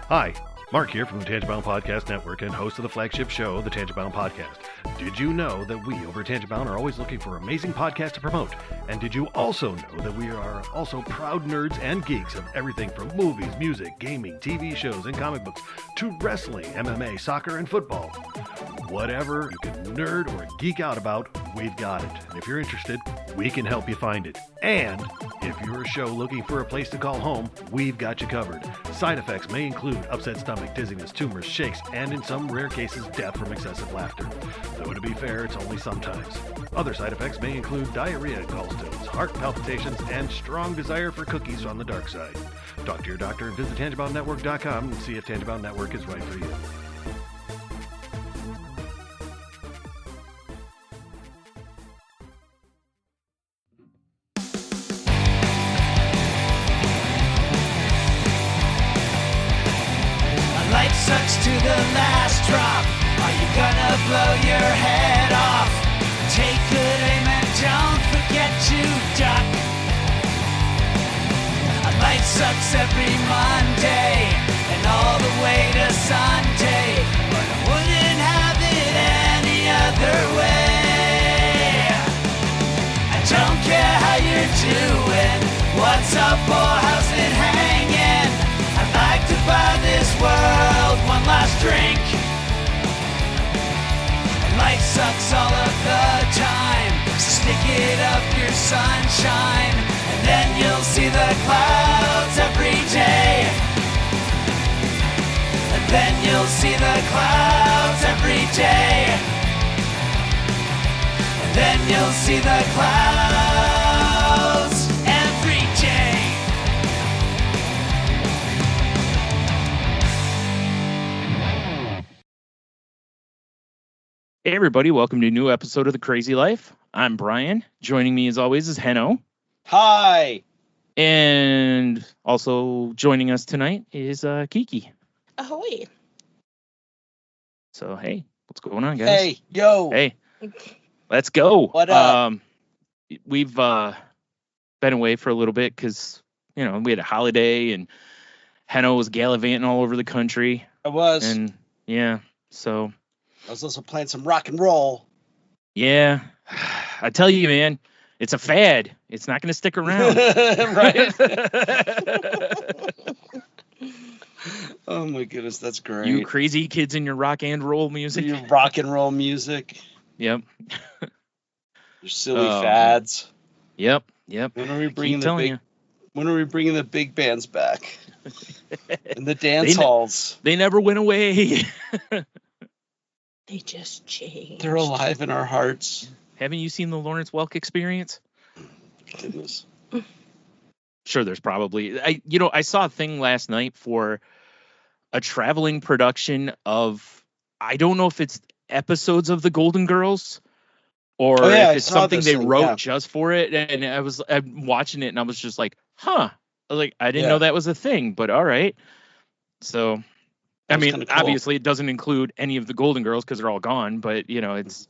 Hi, Mark here from the Tangent-Bound Podcast Network and host of the flagship show, the Tangent-Bound Podcast. Did you know that we over at Tangent-Bound are always looking for amazing podcasts to promote? And did you also know that we are also proud nerds and geeks of everything from movies, music, gaming, TV shows, and comic books to wrestling, MMA, soccer, and football? Whatever you can nerd or geek out about, we've got it. And if you're interested, we can help you find it. And if you're a show looking for a place to call home, we've got you covered. Side effects may include upset stomach, dizziness, tumors, shakes, and in some rare cases, death from excessive laughter. Though to be fair, it's only sometimes. Other side effects may include diarrhea, gallstones, heart palpitations, and strong desire for cookies on the dark side. Talk to your doctor and visit TangentBoundNetwork.com and see if Tangent-Bound Network is right for you. Sucks to the last drop. Are you gonna blow your head off? Take good aim and don't forget to duck. A life sucks every Monday and all the way to Sunday, but I wouldn't have it any other way. I don't care how you're doing, what's up or how's it hanging. I'd like to buy this world one last drink. Life sucks all of the time, so stick it up your sunshine, and then you'll see the clouds every day. And then you'll see the clouds every day. And then you'll see the clouds every day. Hey everybody, welcome to a new episode of The Crazy Life. I'm Brian. Joining me as always is Henno. Hi. And also joining us tonight is Kiki. Ahoy. So hey, what's going on, guys? Hey, yo. Hey, let's go. What up? We've been away for a little bit because, we had a holiday and Henno was gallivanting all over the country. I was. And yeah, so... I was also playing some rock and roll. Yeah, I tell you, man, it's a fad. It's not going to stick around. Right? Oh, my goodness. That's great. You crazy kids in your rock and roll music. Your rock and roll music. Yep. Your silly fads. Yep. When are we bringing the big bands back? And the dance halls. They never went away. They just changed. They're alive in our hearts. Haven't you seen the Lawrence Welk Experience? Goodness. Sure, there's probably... I saw a thing last night for a traveling production of... I don't know if it's episodes of the Golden Girls or if it's something they wrote just for it. And I'm watching it and I was just like, huh. I didn't know that was a thing, but all right. So... I mean, cool. Obviously, it doesn't include any of the Golden Girls because they're all gone. But it's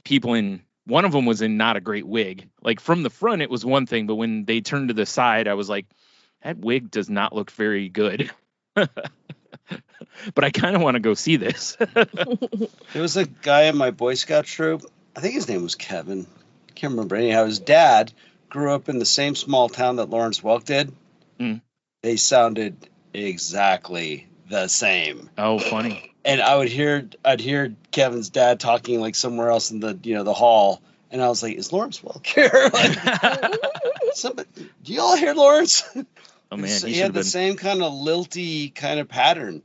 people in. One of them was in not a great wig. Like from the front, it was one thing, but when they turned to the side, I was like, that wig does not look very good. But I kind of want to go see this. There was a guy in my Boy Scout troop. I think his name was Kevin. I can't remember. Anyhow, his dad grew up in the same small town that Lawrence Welk did. Mm. They sounded exactly the same. Oh, funny. And I'd hear Kevin's dad talking like somewhere else in the the hall, and I was like, "Is Lawrence Welk here?" Do you all hear Lawrence? Oh man, he had the same kind of lilty kind of pattern,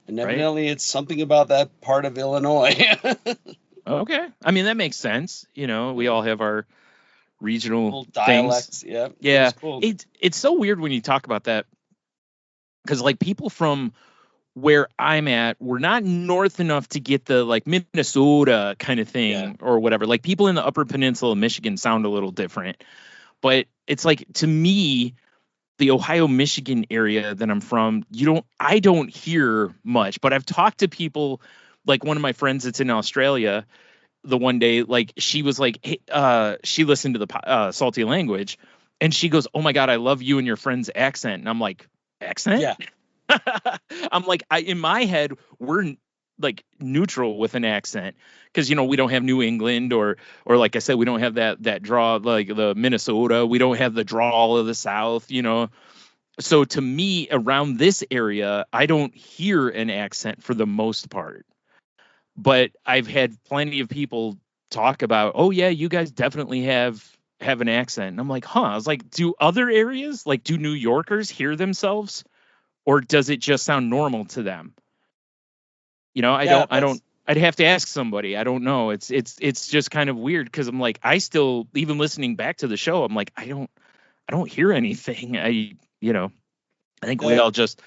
and evidently it's something about that part of Illinois. Okay, I mean that makes sense. We all have our regional dialects. Things. Yeah. Cool. It's so weird when you talk about that because like people from where I'm at, we're not north enough to get the like Minnesota kind of thing or whatever. Like people in the Upper Peninsula of Michigan sound a little different, but it's like to me, the Ohio, Michigan area that I'm from, I don't hear much, but I've talked to people like one of my friends that's in Australia the one day, like she was like, hey, she listened to the Salty Language and she goes, "Oh my God, I love you and your friend's accent." And I'm like, accent? Yeah. I'm like, in my head, we're like neutral with an accent because, we don't have New England or like I said, we don't have that draw like the Minnesota. We don't have the drawl of the South, So to me, around this area, I don't hear an accent for the most part. But I've had plenty of people talk about, oh yeah, you guys definitely have an accent. And I'm like, I was like, do other areas, like, do New Yorkers hear themselves, or does it just sound normal to them? I don't. I'd have to ask somebody. I don't know. It's just kind of weird because I'm like, I still, even listening back to the show, I'm like, I don't hear anything. I think we all just,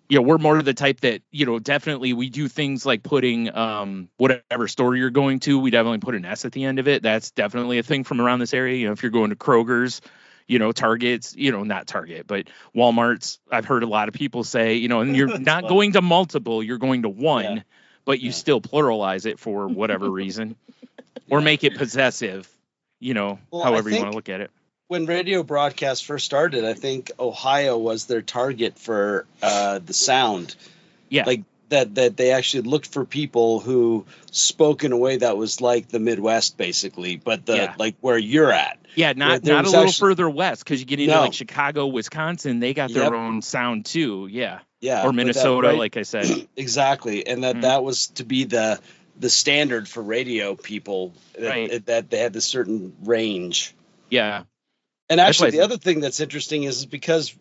we're more of the type that, definitely we do things like putting whatever store you're going to, we definitely put an S at the end of it. That's definitely a thing from around this area. If you're going to Kroger's, Target's, not Target, but Walmart's, I've heard a lot of people say, and you're not going to multiple, you're going to one, but you still pluralize it for whatever reason or make it possessive, however you want to look at it. When radio broadcasts first started, I think Ohio was their target for the sound. Yeah. Like that they actually looked for people who spoke in a way that was like the Midwest, basically, but like where you're at. Yeah, not a little further west, because you get into like Chicago, Wisconsin, they got their own sound too. Yeah. Yeah. Or Minnesota, like I said. Exactly. And that was to be the standard for radio people, that they had this certain range. Yeah. And actually, the other thing that's interesting is because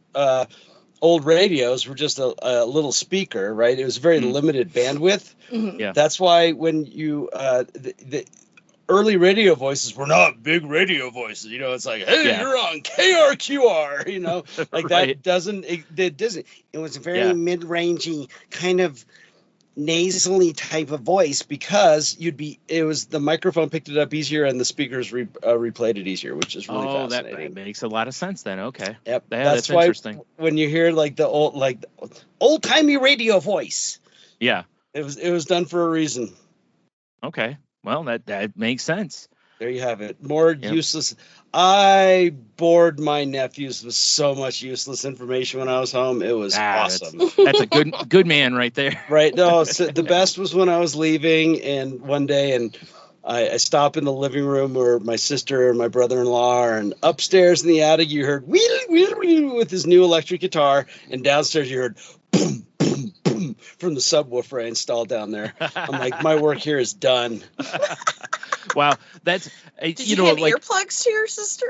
old radios were just a little speaker, right? It was very limited bandwidth. Yeah. That's why when you the early radio voices were not big radio voices. It's like, hey, you're on KRQR. Like that doesn't. It was a very mid-rangey kind of nasally type of voice because the microphone picked it up easier and the speakers replayed it easier, which is really fascinating. That makes a lot of sense then. Okay. Yep. Yeah, that's why interesting. When you hear like the old timey radio voice. Yeah. It was done for a reason. Okay. Well, that makes sense. There you have it. More useless. I bored my nephews with so much useless information when I was home. It was awesome. That's a good man right there. Right. No, so the best was when I was leaving and one day and I stop in the living room where my sister and my brother-in-law are, and upstairs in the attic you heard wheel, wheel, wheel with his new electric guitar, and downstairs you heard boom, boom, boom from the subwoofer I installed down there. I'm like, my work here is done. Wow, that's Did you hand earplugs to your sister?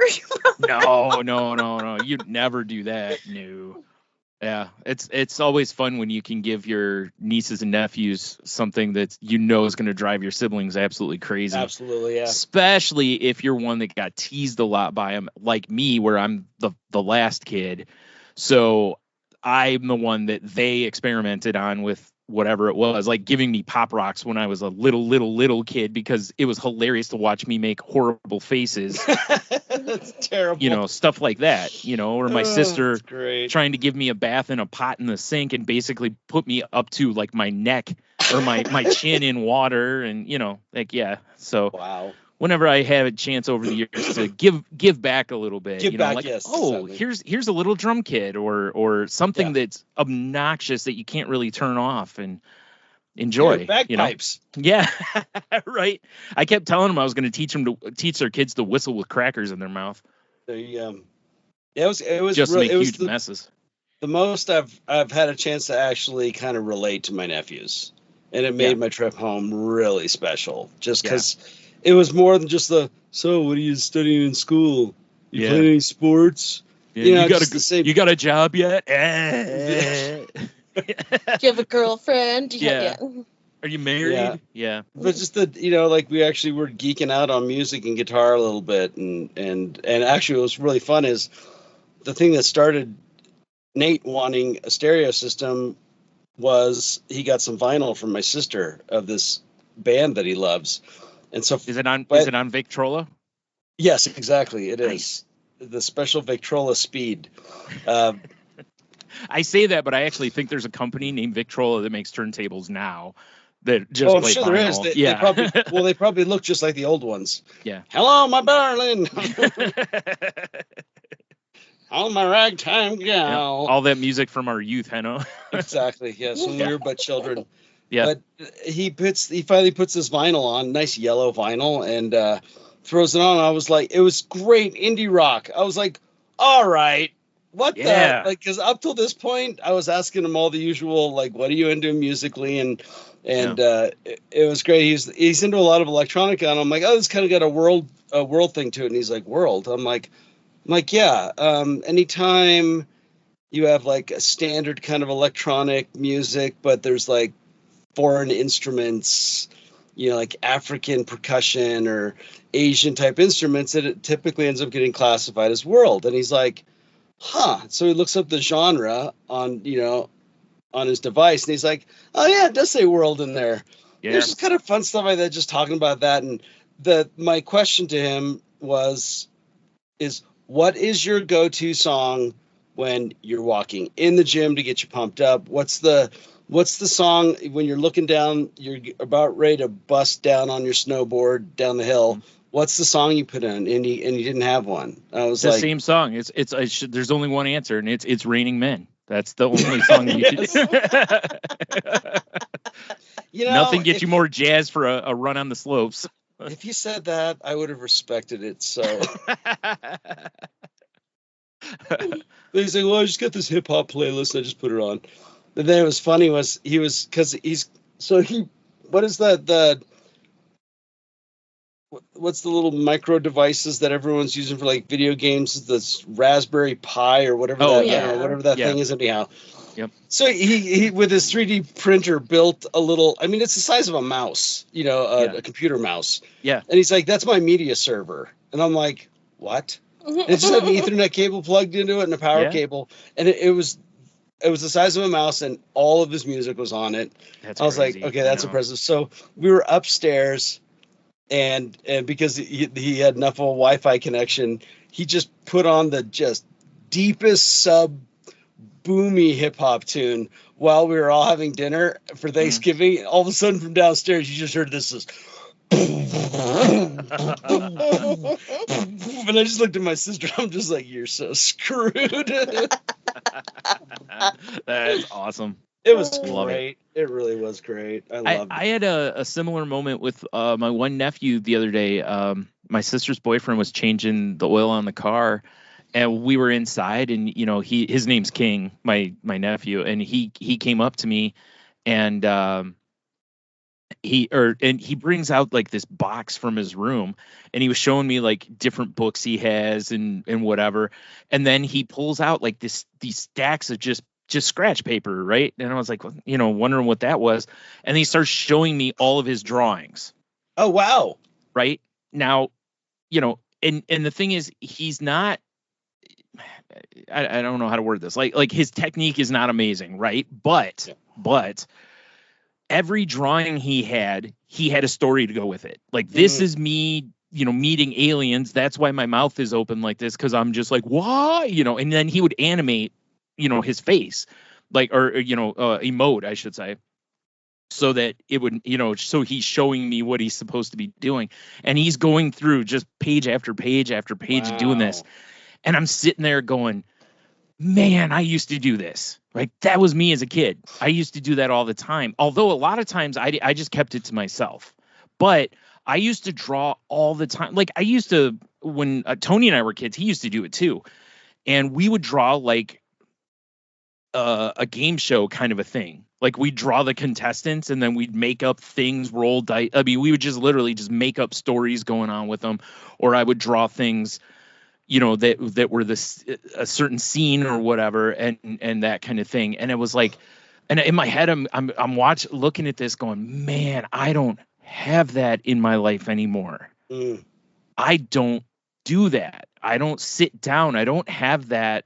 No. You'd never do that. No. Yeah, it's always fun when you can give your nieces and nephews something that is going to drive your siblings absolutely crazy. Absolutely, yeah. Especially if you're one that got teased a lot by them, like me, where I'm the last kid. So I'm the one that they experimented on with whatever it was, like giving me Pop Rocks when I was a little kid, because it was hilarious to watch me make horrible faces. That's terrible. Stuff like that, or my sister trying to give me a bath in a pot in the sink and basically put me up to like my neck or my chin in water. And, so wow. Whenever I have a chance over the years to give back a little bit, yes, exactly. here's a little drum kit or something that's obnoxious that you can't really turn off and enjoy. Bagpipes. Yeah, right. I kept telling them I was going to teach their kids to whistle with crackers in their mouth. It was just really, make huge messes. The most I've had a chance to actually kind of relate to my nephews, and it made my trip home really special. Just because. It was more than just so what are you studying in school? You playing any sports? Yeah, you got a job yet? Do you have a girlfriend? Are you married? Yeah. But just like we actually were geeking out on music and guitar a little bit. And actually what was really fun is the thing that started Nate wanting a stereo system was he got some vinyl from my sister of this band that he loves. And so is it on Victrola? Yes, exactly. It nice. Is the special Victrola Speed. I say that, but I actually think there's a company named Victrola that makes turntables now that just play sure vinyl. There is. They probably look just like the old ones. Yeah. Hello, my darling. On my ragtime gal. All that music from our youth, Henno. Exactly. Yes, when we were but children. Yeah. But he finally puts this vinyl on, nice yellow vinyl, and throws it on. I was like, it was great indie rock. I was like, all right, what the, like, because up till this point, I was asking him all the usual, like, what are you into musically, and it was great. He's into a lot of electronica, and I'm like, oh, this kind of got a world thing to it. And he's like, world. I'm like, yeah. Anytime you have like a standard kind of electronic music, but there's like foreign instruments, like African percussion or Asian type instruments, that it typically ends up getting classified as world. And he's like, huh. So he looks up the genre on his device, and he's like, oh yeah, it does say world in there. Yeah. There's just kind of fun stuff like that, just talking about that. And my question to him is what is your go-to song when you're walking in the gym to get you pumped up? What's the song when you're looking down, you're about ready to bust down on your snowboard down the hill? Mm-hmm. What's the song you put in? And he didn't have one. I was the same song. There's only one answer, and it's Raining Men. That's the only song you should. Nothing gets you more jazzed for a run on the slopes. If you said that, I would have respected it. So he's like, well, I just got this hip hop playlist, and I just put it on. And then it was funny what is that what's the little micro devices that everyone's using for like video games? This Raspberry Pi or whatever whatever that thing is anyhow. Yep. So he with his 3D printer built a little, I mean, it's the size of a mouse, a computer mouse. Yeah. And he's like, that's my media server. And I'm like, what? And it just had an Ethernet cable plugged into it and a power cable. And it was the size of a mouse, and all of his music was on it. I was like, okay, that's impressive. So we were upstairs, and because he had enough of a Wi-Fi connection, he just put on the just deepest sub boomy hip hop tune while we were all having dinner for Thanksgiving. Mm. All of a sudden from downstairs, you just heard this. And I just looked at my sister. I'm just like, you're so screwed. That's awesome. It was great. It really was great. I loved it. I had a similar moment with my one nephew the other day. My sister's boyfriend was changing the oil on the car, and we were inside, and his name's King, my nephew, and he came up to me, and he brings out like this box from his room, and he was showing me like different books he has and whatever, and then he pulls out like these stacks of just scratch paper, right? And I was like, wondering what that was, and he starts showing me all of his drawings. Oh wow! Right now, and the thing is, he's not. I don't know how to word this. Like his technique is not amazing, right? But every drawing he had a story to go with it. Like, this is me, meeting aliens. That's why my mouth is open like this, because I'm just like, why? And then he would animate, his face, like, or emote, I should say, so that it would, so he's showing me what he's supposed to be doing. And he's going through just page after page after page doing this. And I'm sitting there going, man, I used to do this. Like, that was me as a kid. I used to do that all the time. Although a lot of times I just kept it to myself. But I used to draw all the time. Like, I used to, when Tony and I were kids, he used to do it too. And we would draw like a game show kind of a thing. Like, we'd draw the contestants, and then we'd make up things, roll dice. I mean, we would just literally just make up stories going on with them. Or I would draw things, that were a certain scene or whatever, and that kind of thing. And it was like, and in my head, I'm looking at this going, man, I don't have that in my life anymore. I don't do that. I don't sit down. I don't have that,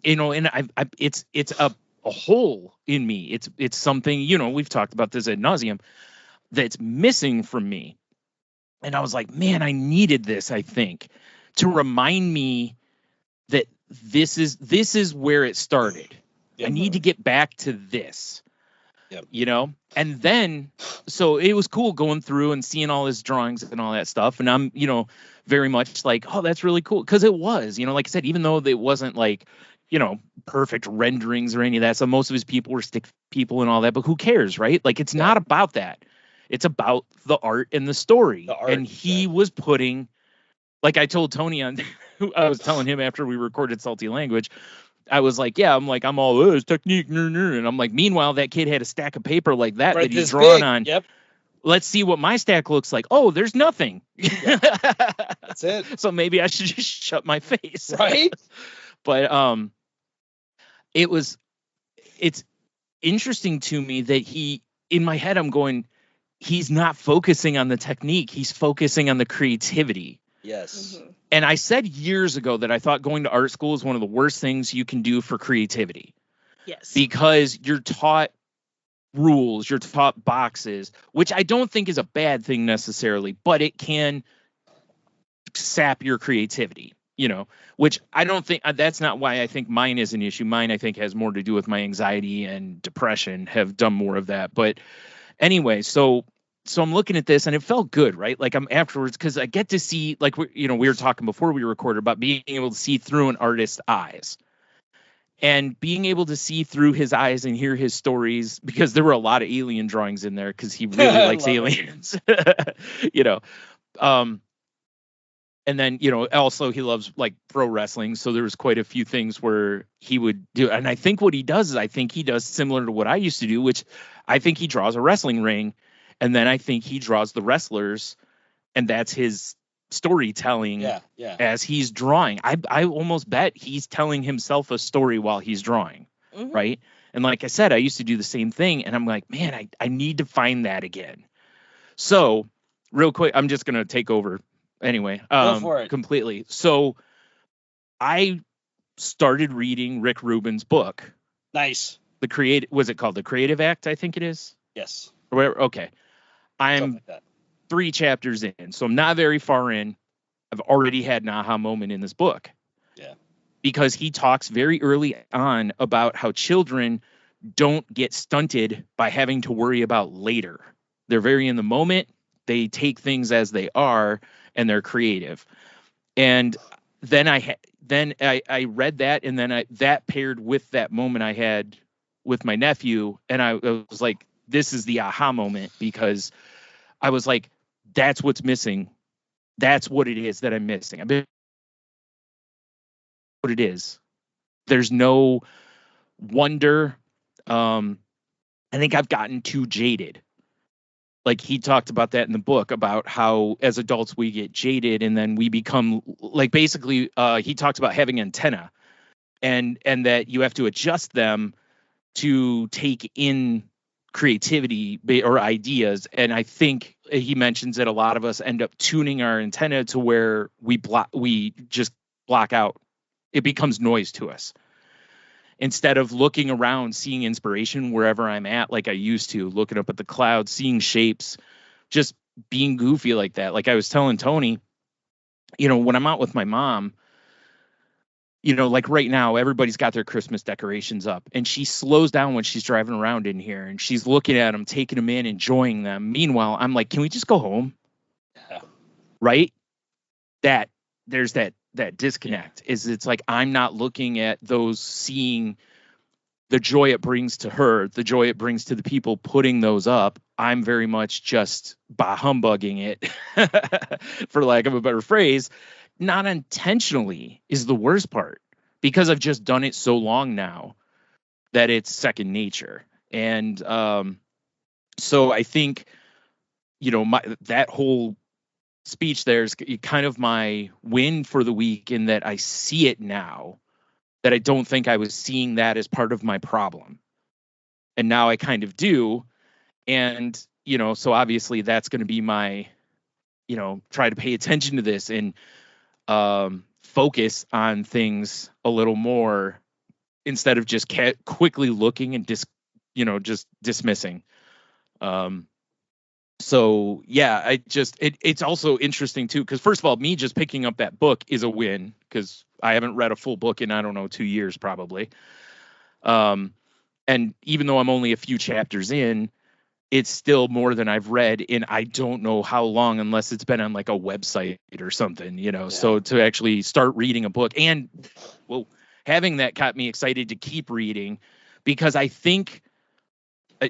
and it's a hole in me. It's something, we've talked about this ad nauseum, that's missing from me. And I was like, man, I needed this, I think, to remind me that this is where it started. I need to get back to this. Yep. You know, and then so it was cool going through and seeing all his drawings and all that stuff. And I'm, you know, very much like, oh, that's really cool. Because it was, you know, like I said, even though it wasn't like, you know, perfect renderings or any of that. So most of his people were stick people and all that. But who cares, right? Like, it's not about that. It's about the art and the story. And he was putting, like I told Tony on, I was telling him after we recorded Salty Language, I was like, yeah, I'm all, oh, it's technique, and I'm like, meanwhile, that kid had a stack of paper like that Right, that he's this drawn big. on. Yep. Let's see what my stack looks like. Oh, there's nothing. That's it. So maybe I should just shut my face. Right. But it's interesting to me that in my head, I'm going, he's not focusing on the technique. He's focusing on the creativity. Yes. Mm-hmm. And I said years ago that I thought going to art school is one of the worst things you can do for creativity. Yes. Because you're taught rules, you're taught boxes, which I don't think is a bad thing necessarily, but it can sap your creativity, you know, which I don't think, that's not why I think mine is an issue. Mine, I think, has more to do with my anxiety and depression, have done more of that. But anyway, so I'm looking at this and it felt good, right? Like I'm afterwards, because I get to see, like, we were talking before we recorded about being able to see through an artist's eyes and being able to see through his eyes and hear his stories, because there were a lot of alien drawings in there because he really likes aliens, you know. And then, you know, also he loves like pro wrestling. So there was quite a few things where he would do. And I think what he does is I think he does similar to what I used to do, which I think he draws a wrestling ring. And then I think he draws the wrestlers, and that's his storytelling as he's drawing. I almost bet he's telling himself a story while he's drawing, right? And like I said, I used to do the same thing, and I'm like, man, I need to find that again. So real quick, I'm just going to take over anyway. Go for it. Completely. So I started reading Rick Rubin's book. Nice. Was it called The Creative Act? I think it is. Yes. Okay. I'm 3 chapters in, so I'm not very far in. I've already had an aha moment in this book. Yeah. Because he talks very early on about how children don't get stunted by having to worry about later. They're very in the moment. They take things as they are, and they're creative. And then I read that, and then that paired with that moment I had with my nephew, and I was like, this is the aha moment, because I was like, that's what's missing. That's what it is that I'm missing. What it is. There's no wonder. I think I've gotten too jaded. Like he talked about that in the book, about how as adults we get jaded and then we become like, basically he talks about having antenna and that you have to adjust them to take in creativity or ideas. And I think he mentions that a lot of us end up tuning our antenna to where we just block out. It becomes noise to us. Instead of looking around, seeing inspiration wherever I'm at, like I used to, looking up at the clouds, seeing shapes, just being goofy like that. Like I was telling Tony, you know, when I'm out with my mom, you know, like right now, everybody's got their Christmas decorations up, and she slows down when she's driving around in here, and she's looking at them, taking them in, enjoying them. Meanwhile, I'm like, can we just go home? Yeah. Right? There's that disconnect. It's like I'm not looking at those, seeing the joy it brings to her, the joy it brings to the people putting those up. I'm very much just bah humbugging it, for lack of a better phrase. Not intentionally is the worst part, because I've just done it so long now that it's second nature. And so I think, you know, that whole speech there is kind of my win for the week, in that I see it now, that I don't think I was seeing that as part of my problem. And now I kind of do. And, you know, so obviously that's going to be my, you know, try to pay attention to this and focus on things a little more, instead of just quickly looking and just dismissing. So yeah, it's also interesting too, because first of all, me just picking up that book is a win, because I haven't read a full book in, I don't know, 2 years probably. And And even though I'm only a few chapters in, it's still more than I've read in I don't know how long, unless it's been on like a website or something, Yeah. So to actually start reading a book, and having that got me excited to keep reading, because I think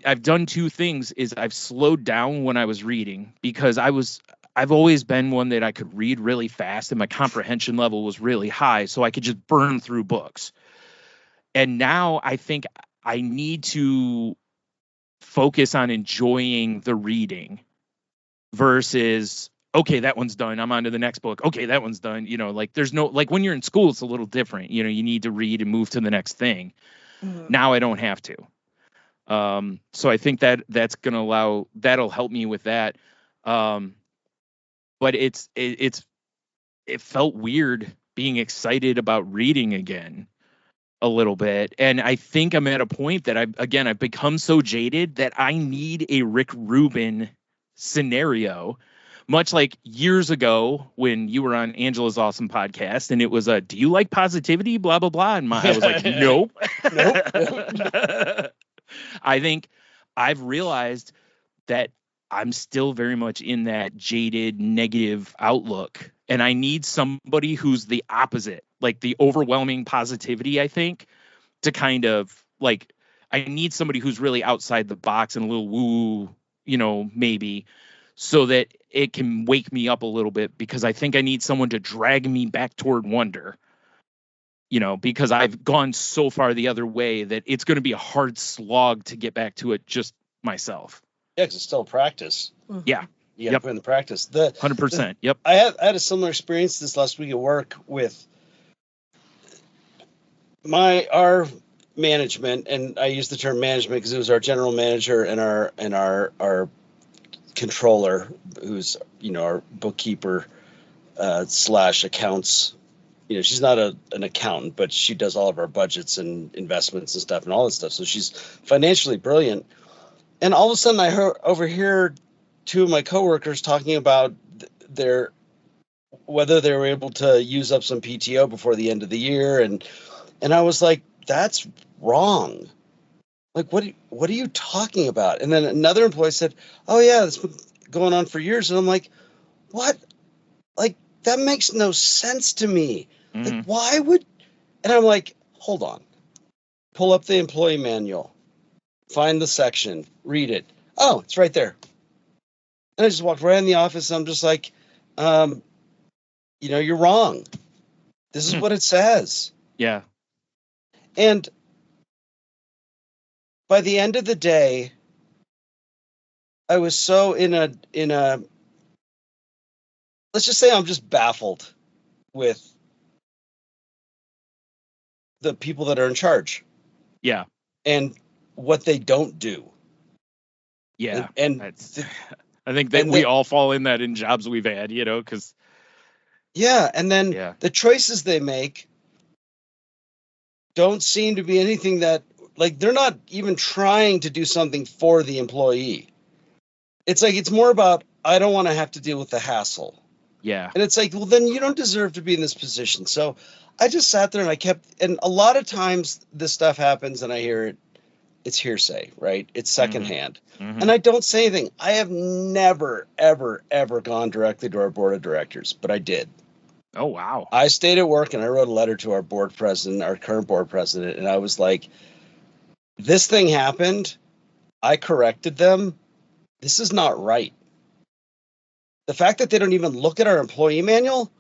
I've done two things. Is I've slowed down when I was reading, because I've always been one that I could read really fast and my comprehension level was really high, so I could just burn through books. And now I think I need to focus on enjoying the reading versus, okay, that one's done, I'm on to the next book. Okay, that one's done. Like there's no, like when you're in school, it's a little different. You need to read and move to the next thing. Mhm. Now I don't have to. So I think that'll help me with that. But it felt weird being excited about reading again a little bit. And I think I'm at a point that I've become so jaded that I need a Rick Rubin scenario, much like years ago when you were on Angela's awesome podcast and it was do you like positivity, blah, blah, blah. And I was like, nope. Nope. I think I've realized that I'm still very much in that jaded, negative outlook. And I need somebody who's the opposite, like the overwhelming positivity, I think, to kind of like, I need somebody who's really outside the box and a little woo, maybe, so that it can wake me up a little bit, because I think I need someone to drag me back toward wonder. Because I've gone so far the other way that it's going to be a hard slog to get back to it just myself. Yeah, because it's still practice. Mhm. Yeah. You got to put in the practice. 100%. Yep. I had a similar experience this last week at work with our management, and I use the term management because it was our general manager and our controller, who's our bookkeeper slash accounts. She's not an accountant, but she does all of our budgets and investments and stuff and all this stuff. So she's financially brilliant. And all of a sudden, I overhear two of my coworkers talking about whether they were able to use up some PTO before the end of the year, and I was like, that's wrong. Like, what are you talking about? And then another employee said, oh yeah, that's been going on for years. And I'm like, what? Like, that makes no sense to me. Mm-hmm. Like, why would? And I'm like, hold on, pull up the employee manual, find the section, read it. Oh, it's right there. And I just walked right in the office. And I'm just like, you're wrong. This is what it says. Yeah. And by the end of the day, I was so in a let's just say I'm just baffled with the people that are in charge. Yeah. And what they don't do. Yeah. And I think that we all fall in that in jobs we've had, because. Yeah. And then the choices they make don't seem to be anything that, like, they're not even trying to do something for the employee. It's like, it's more about, I don't want to have to deal with the hassle. Yeah. And it's like, well, then you don't deserve to be in this position. So I just sat there and and a lot of times this stuff happens and I hear it, it's hearsay, right? It's secondhand. Mm-hmm. And I don't say anything. I have never, ever, ever gone directly to our board of directors, but I did. Oh, wow. I stayed at work and I wrote a letter to our board president, our current board president. And I was like, this thing happened. I corrected them. This is not right. The fact that they don't even look at our employee manual,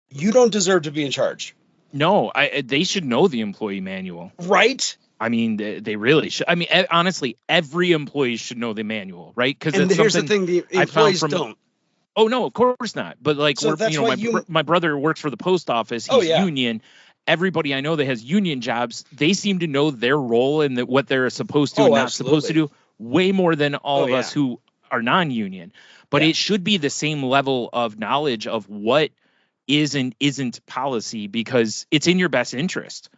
you don't deserve to be in charge. No, they should know the employee manual. Right? I mean, they really should. I mean, honestly, every employee should know the manual, right? Because here's the thing, the employees don't. Oh, no, of course not. But like, So my brother works for the post office. He's union. Everybody I know that has union jobs, they seem to know their role and what they're supposed to and not supposed to do way more than all of us who are non-union. But it should be the same level of knowledge of what is and isn't policy, because it's in your best interest.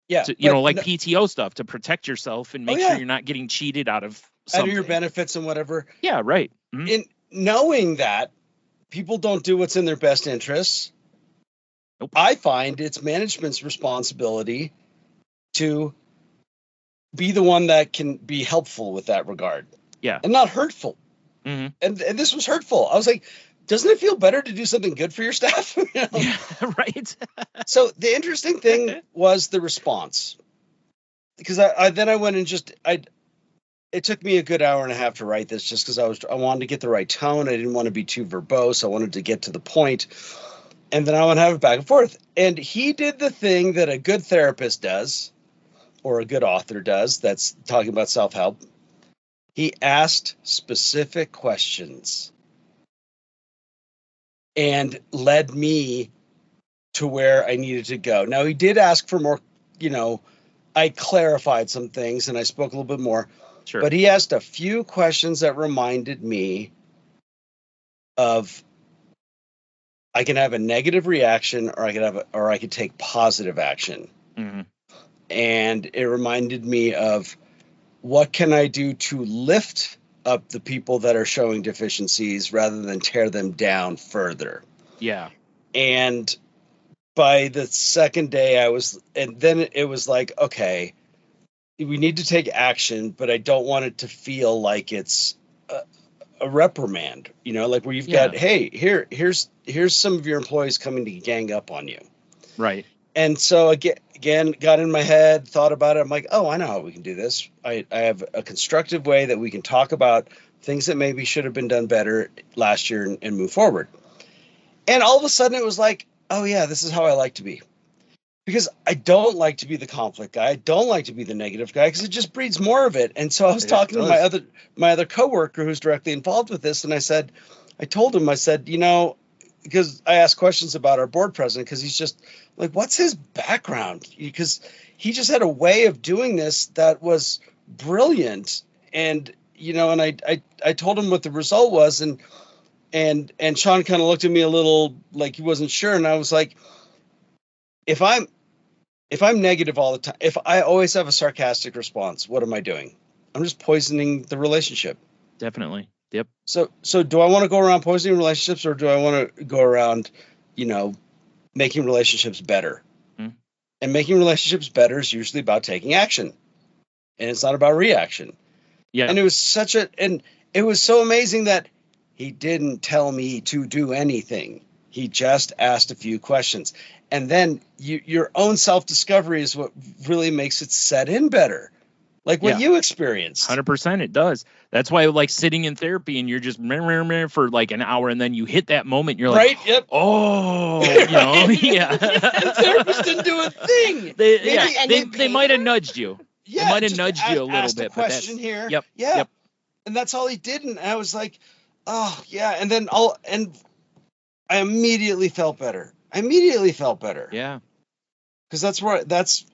Yeah. To, PTO stuff, to protect yourself and make sure you're not getting cheated out of something. Out of your benefits and whatever. Yeah, right. Mm-hmm. In knowing that people don't do what's in their best interests, I find it's management's responsibility to be the one that can be helpful with that regard. Yeah. And not hurtful. Mm-hmm. And this was hurtful. I was like, doesn't it feel better to do something good for your staff? You know? Yeah, right. So the interesting thing was the response, because I went and it took me a good hour and a half to write this, just because I wanted to get the right tone. I didn't want to be too verbose. I wanted to get to the point, and then I want to have it back and forth. And he did the thing that a good therapist does, or a good author does, that's talking about self-help. He asked specific questions and led me to where I needed to go. Now, he did ask for more, I clarified some things and I spoke a little bit more. Sure. But he asked a few questions that reminded me of I can have a negative reaction, or I could take positive action. Mm-hmm. And it reminded me of what can I do to lift up the people that are showing deficiencies rather than tear them down further. Yeah. And by the second day then it was like, okay, we need to take action, but I don't want it to feel like it's a reprimand, like where you've got, hey, here's some of your employees coming to gang up on you. Right. And so again, got in my head, thought about it. I'm like, oh, I know how we can do this. I have a constructive way that we can talk about things that maybe should have been done better last year and move forward. And all of a sudden it was like, oh yeah, this is how I like to be. Because I don't like to be the conflict guy. I don't like to be the negative guy, because it just breeds more of it. And so I was talking to my other coworker who's directly involved with this, and I told him, because I asked questions about our board president, because he's just like, what's his background? Because he just had a way of doing this that was brilliant. And, and I told him what the result was, and Sean kind of looked at me a little like he wasn't sure. And I was like, if I'm negative all the time, if I always have a sarcastic response, what am I doing? I'm just poisoning the relationship. Definitely. Yep. So do I want to go around poisoning relationships, or do I want to go around, making relationships better? Mm. And making relationships better is usually about taking action, and it's not about reaction. Yeah. And it was so amazing that he didn't tell me to do anything. He just asked a few questions. And then your own self-discovery is what really makes it set in better. Like what you experienced. 100% it does. That's why, like, sitting in therapy and you're just for like an hour, and then you hit that moment, you're like, right, yep. Oh, yeah. The therapist didn't do a thing. They might have nudged you. Yeah, they might have nudged you a little bit. A question here. Yep. Yeah. Yep. And that's all he did. And I was like, oh yeah. And then I immediately felt better. Yeah. Because that's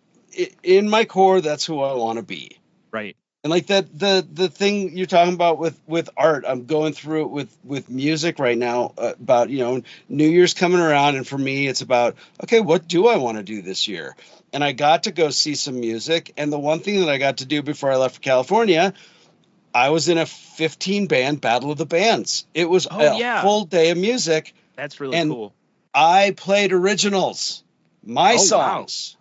in my core, that's who I want to be. Right. And like that, the thing you're talking about with art, I'm going through it with music right now, about, New Year's coming around. And for me, it's about, okay, what do I want to do this year? And I got to go see some music. And the one thing that I got to do before I left for California, I was in a 15-band Battle of the Bands. It was full day of music. That's really cool. I played originals, my songs.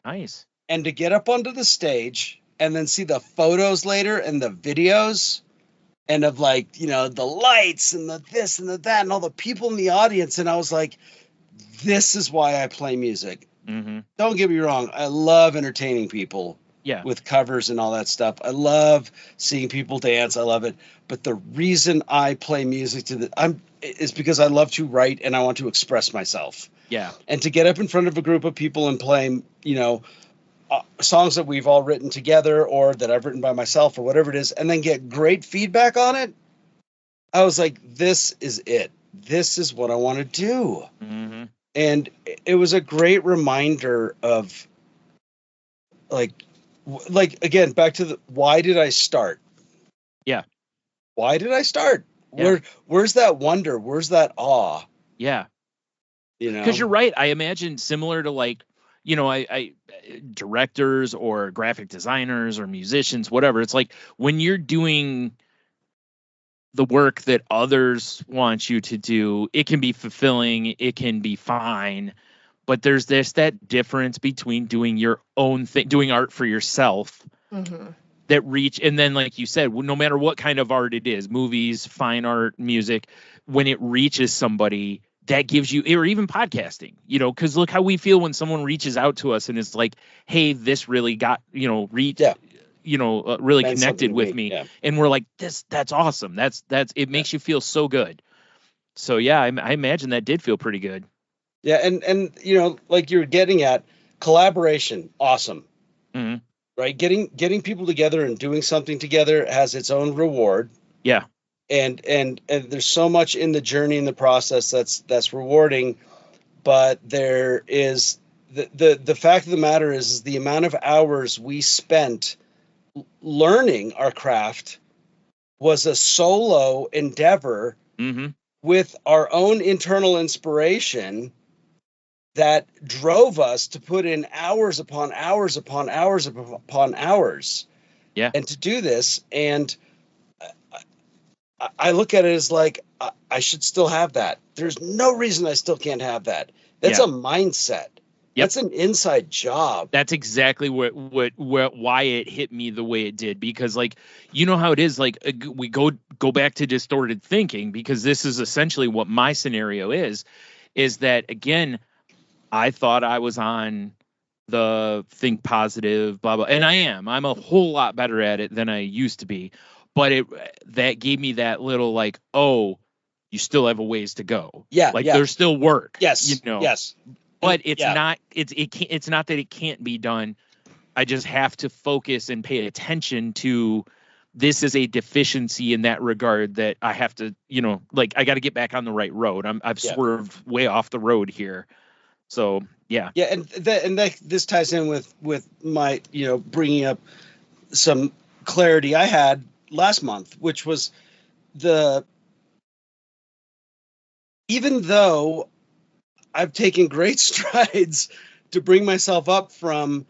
Wow. Nice. And to get up onto the stage and then see the photos later and the videos, and of like, the lights and the this and the that and all the people in the audience. And I was like, this is why I play music. Mm-hmm. Don't get me wrong. I love entertaining people. Yeah. With covers and all that stuff. I love seeing people dance. I love it. But the reason I play music is because I love to write and I want to express myself. Yeah. And to get up in front of a group of people and play, songs that we've all written together or that I've written by myself or whatever it is, and then get great feedback on it. I was like, this is it. This is what I want to do. Mm-hmm. And it was a great reminder of like again, back to why did I start? Yeah. Why did I start? Yeah. Where's that wonder? Where's that awe? Yeah. Because you're right. I imagine similar to like, I directors or graphic designers or musicians, whatever. It's like when you're doing the work that others want you to do, it can be fulfilling. It can be fine. but there's that difference between doing your own thing, doing art for yourself, that reach, and then like you said, no matter what kind of art it is, movies, fine art, music, when it reaches somebody, that gives you, or even podcasting, because look how we feel when someone reaches out to us and it's like, hey, this really got, reach, really Meant connected something to with me, me. yeah. And we're like, that's awesome. That's it makes you feel so good. So yeah, I imagine that did feel pretty good. Yeah, and like you're getting at, collaboration, awesome. Mhm. Right? Getting people together and doing something together has its own reward. Yeah. And there's so much in the journey and the process that's rewarding, but there is the fact of the matter is the amount of hours we spent learning our craft was a solo endeavor with our own internal inspiration that drove us to put in hours upon hours upon hours upon hours. Yeah. And to do this. And I look at it as like, I should still have that. There's no reason I still can't have that. That's a mindset. Yep. That's an inside job. That's exactly why it hit me the way it did, because like, you know how it is, like we go back to distorted thinking, because this is essentially what my scenario is that, again, I thought I was on the think positive, blah, blah. And I'm a whole lot better at it than I used to be. But that gave me that little like, oh, you still have a ways to go. Yeah. Like there's still work. Yes. Yes. But it's not that it can't be done. I just have to focus and pay attention to, this is a deficiency in that regard that I have to, like I got to get back on the right road. I've swerved way off the road here. So yeah. Yeah, and this ties in with my bringing up some clarity I had last month, which was even though I've taken great strides to bring myself up from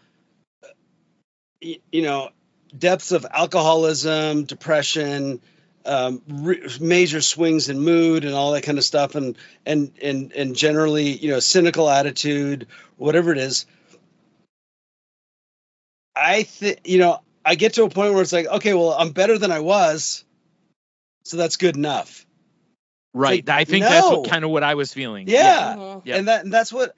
depths of alcoholism, depression, major swings in mood and all that kind of stuff, and generally cynical attitude, whatever it is. I think I get to a point where it's like, okay, well, I'm better than I was, so that's good enough. Right. Like, I think that's kind of what I was feeling. Yeah. Yeah. And that's what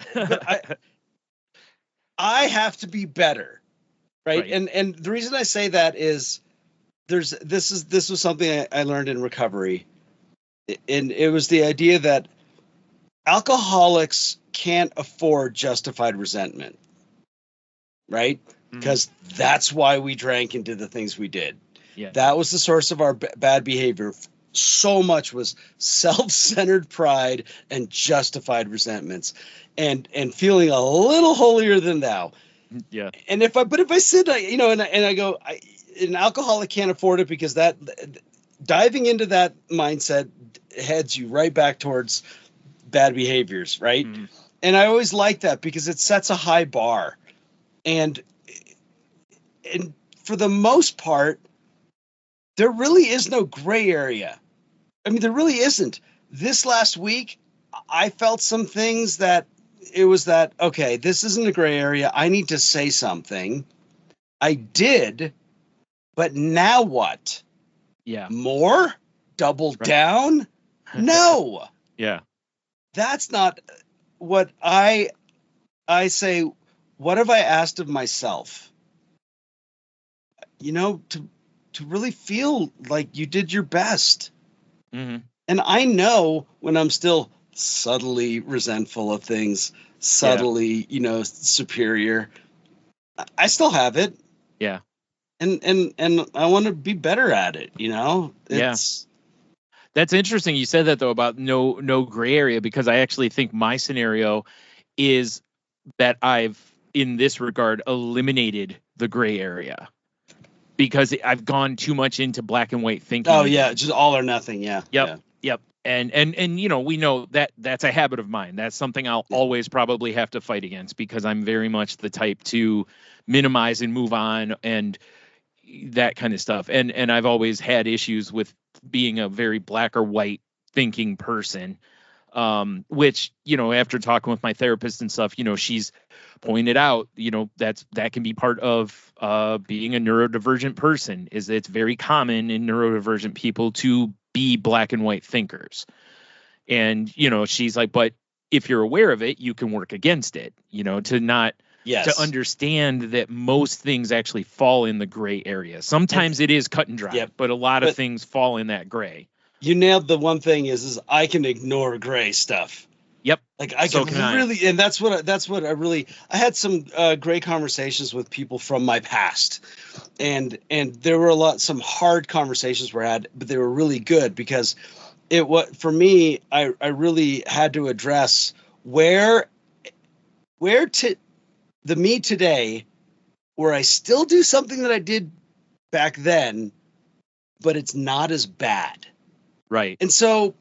I have to be better. Right. And the reason I say that is this was something I learned in recovery. And it was the idea that alcoholics can't afford justified resentment. Right. Because that's why we drank and did the things we did. Yeah. That was the source of our bad behavior. So much was self-centered pride and justified resentments, and feeling a little holier than thou. Yeah. And if I sit, and I go, an alcoholic can't afford it, because that diving into that mindset heads you right back towards bad behaviors, right? And I always like that because it sets a high bar, and for the most part, there really is no gray area. I mean, there really isn't. This last week, I felt some things that it was that, okay, this isn't a gray area. I need to say something. I did, but now what? Yeah. More? Double down? No. Yeah. That's not what I say. What have I asked of myself? To really feel like you did your best. And I know when I'm still subtly resentful of things, subtly, superior, I still have it. Yeah. And I want to be better at it, It's That's interesting. You said that though about no gray area, because I actually think my scenario is that I've, in this regard, eliminated the gray area, because I've gone too much into black and white thinking. Oh yeah, just all or nothing. Yeah. Yep. And we know that that's a habit of mine. That's something I'll always probably have to fight against, because I'm very much the type to minimize and move on and that kind of stuff. And I've always had issues with being a very black or white thinking person. Which, after talking with my therapist and stuff, she's pointed out, that can be part of being a neurodivergent person. Is it's very common in neurodivergent people to be black and white thinkers. And, she's like, but if you're aware of it, you can work against it, to understand that most things actually fall in the gray area. Sometimes it is cut and dry, but a lot of things fall in that gray. You nailed the one thing is I can ignore gray stuff. Yep. Like I and that's what I had some great conversations with people from my past, and there were some hard conversations were had, but they were really good because for me, I really had to address where to the me today, where I still do something that I did back then, but it's not as bad. Right. And so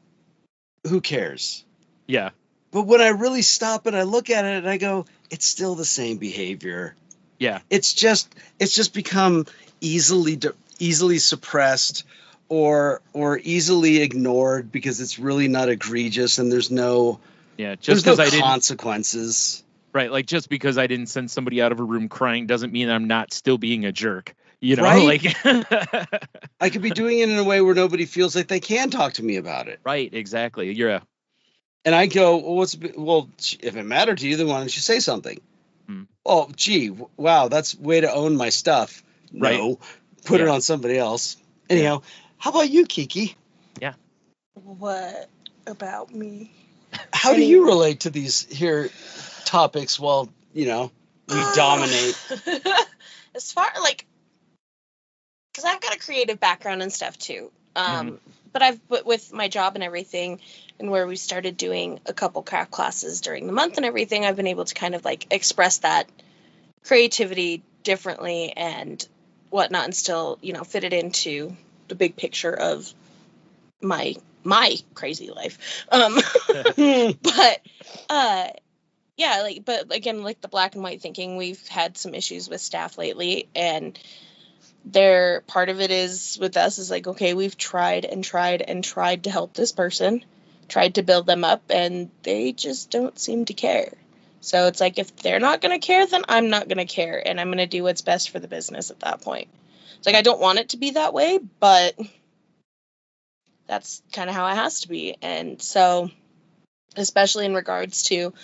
who cares? Yeah. But when I really stop and I look at it and I go, it's still the same behavior. Yeah. It's just become easily suppressed or easily ignored because it's really not egregious and there's no consequences. Right. Like just because I didn't send somebody out of a room crying doesn't mean I'm not still being a jerk. Right? I could be doing it in a way where nobody feels like they can talk to me about it. Right, exactly. And I go, if it mattered to you, then why don't you say something? Oh, gee, wow, that's way to own my stuff. Right. No, put it on somebody else. Anyhow, how about you, Kiki? Yeah. What about me? How do you relate to these here topics while, we dominate? As far because I've got a creative background and stuff too. But with my job and everything, and where we started doing a couple craft classes during the month and everything, I've been able to kind of express that creativity differently and whatnot, and still, fit it into the big picture of my crazy life. But but again, the black and white thinking, we've had some issues with staff lately, and part of it is with us is okay, we've tried and tried and tried to help this person, tried to build them up, and they just don't seem to care. So it's if they're not going to care, then I'm not going to care, and I'm going to do what's best for the business at that point. It's I don't want it to be that way, but that's kind of how it has to be. And so, especially in regards to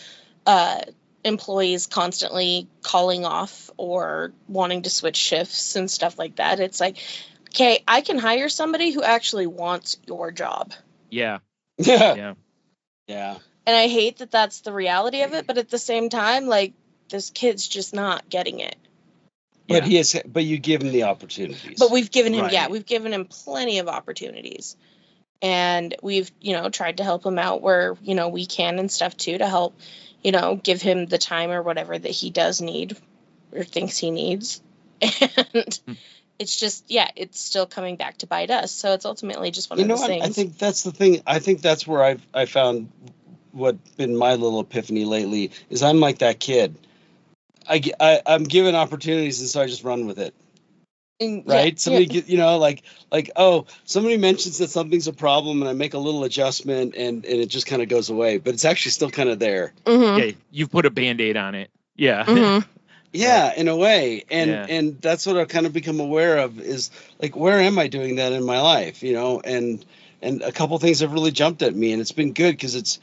employees constantly calling off or wanting to switch shifts and stuff like that, it's okay, I can hire somebody who actually wants your job. Yeah. Yeah. And I hate that that's the reality of it, but at the same time, this kid's just not getting it. But but you give him the opportunities. But we've given him, we've given him plenty of opportunities. And we've, tried to help him out where, we can and stuff too, to help, give him the time or whatever that he does need or thinks he needs. And it's just, it's still coming back to bite us. So it's ultimately just one of those things. I think that's the thing. I think that's where I found what been my little epiphany lately is I'm like that kid. I'm given opportunities, and so I just run with it. Right? Somebody somebody mentions that something's a problem and I make a little adjustment and it just kind of goes away, but it's actually still kind of there. Mm-hmm. Yeah, you've put a Band-Aid on it. Yeah. Mm-hmm. Yeah, in a way. And that's what I've kind of become aware of is where am I doing that in my life, and a couple things have really jumped at me, and it's been good because it's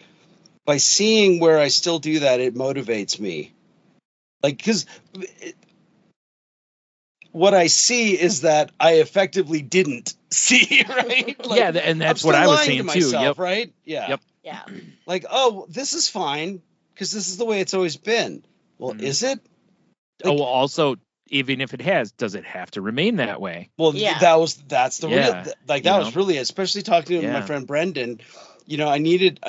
by seeing where I still do that, it motivates me. Because what I see is that I effectively didn't see, right? And that's what I was saying myself, too. Yep. Right? Yeah. Yep. Yeah. This is fine because this is the way it's always been. Well, is it? Also, even if it has, does it have to remain that way? Well, that's the real. That was really, especially talking to my friend Brendan. I needed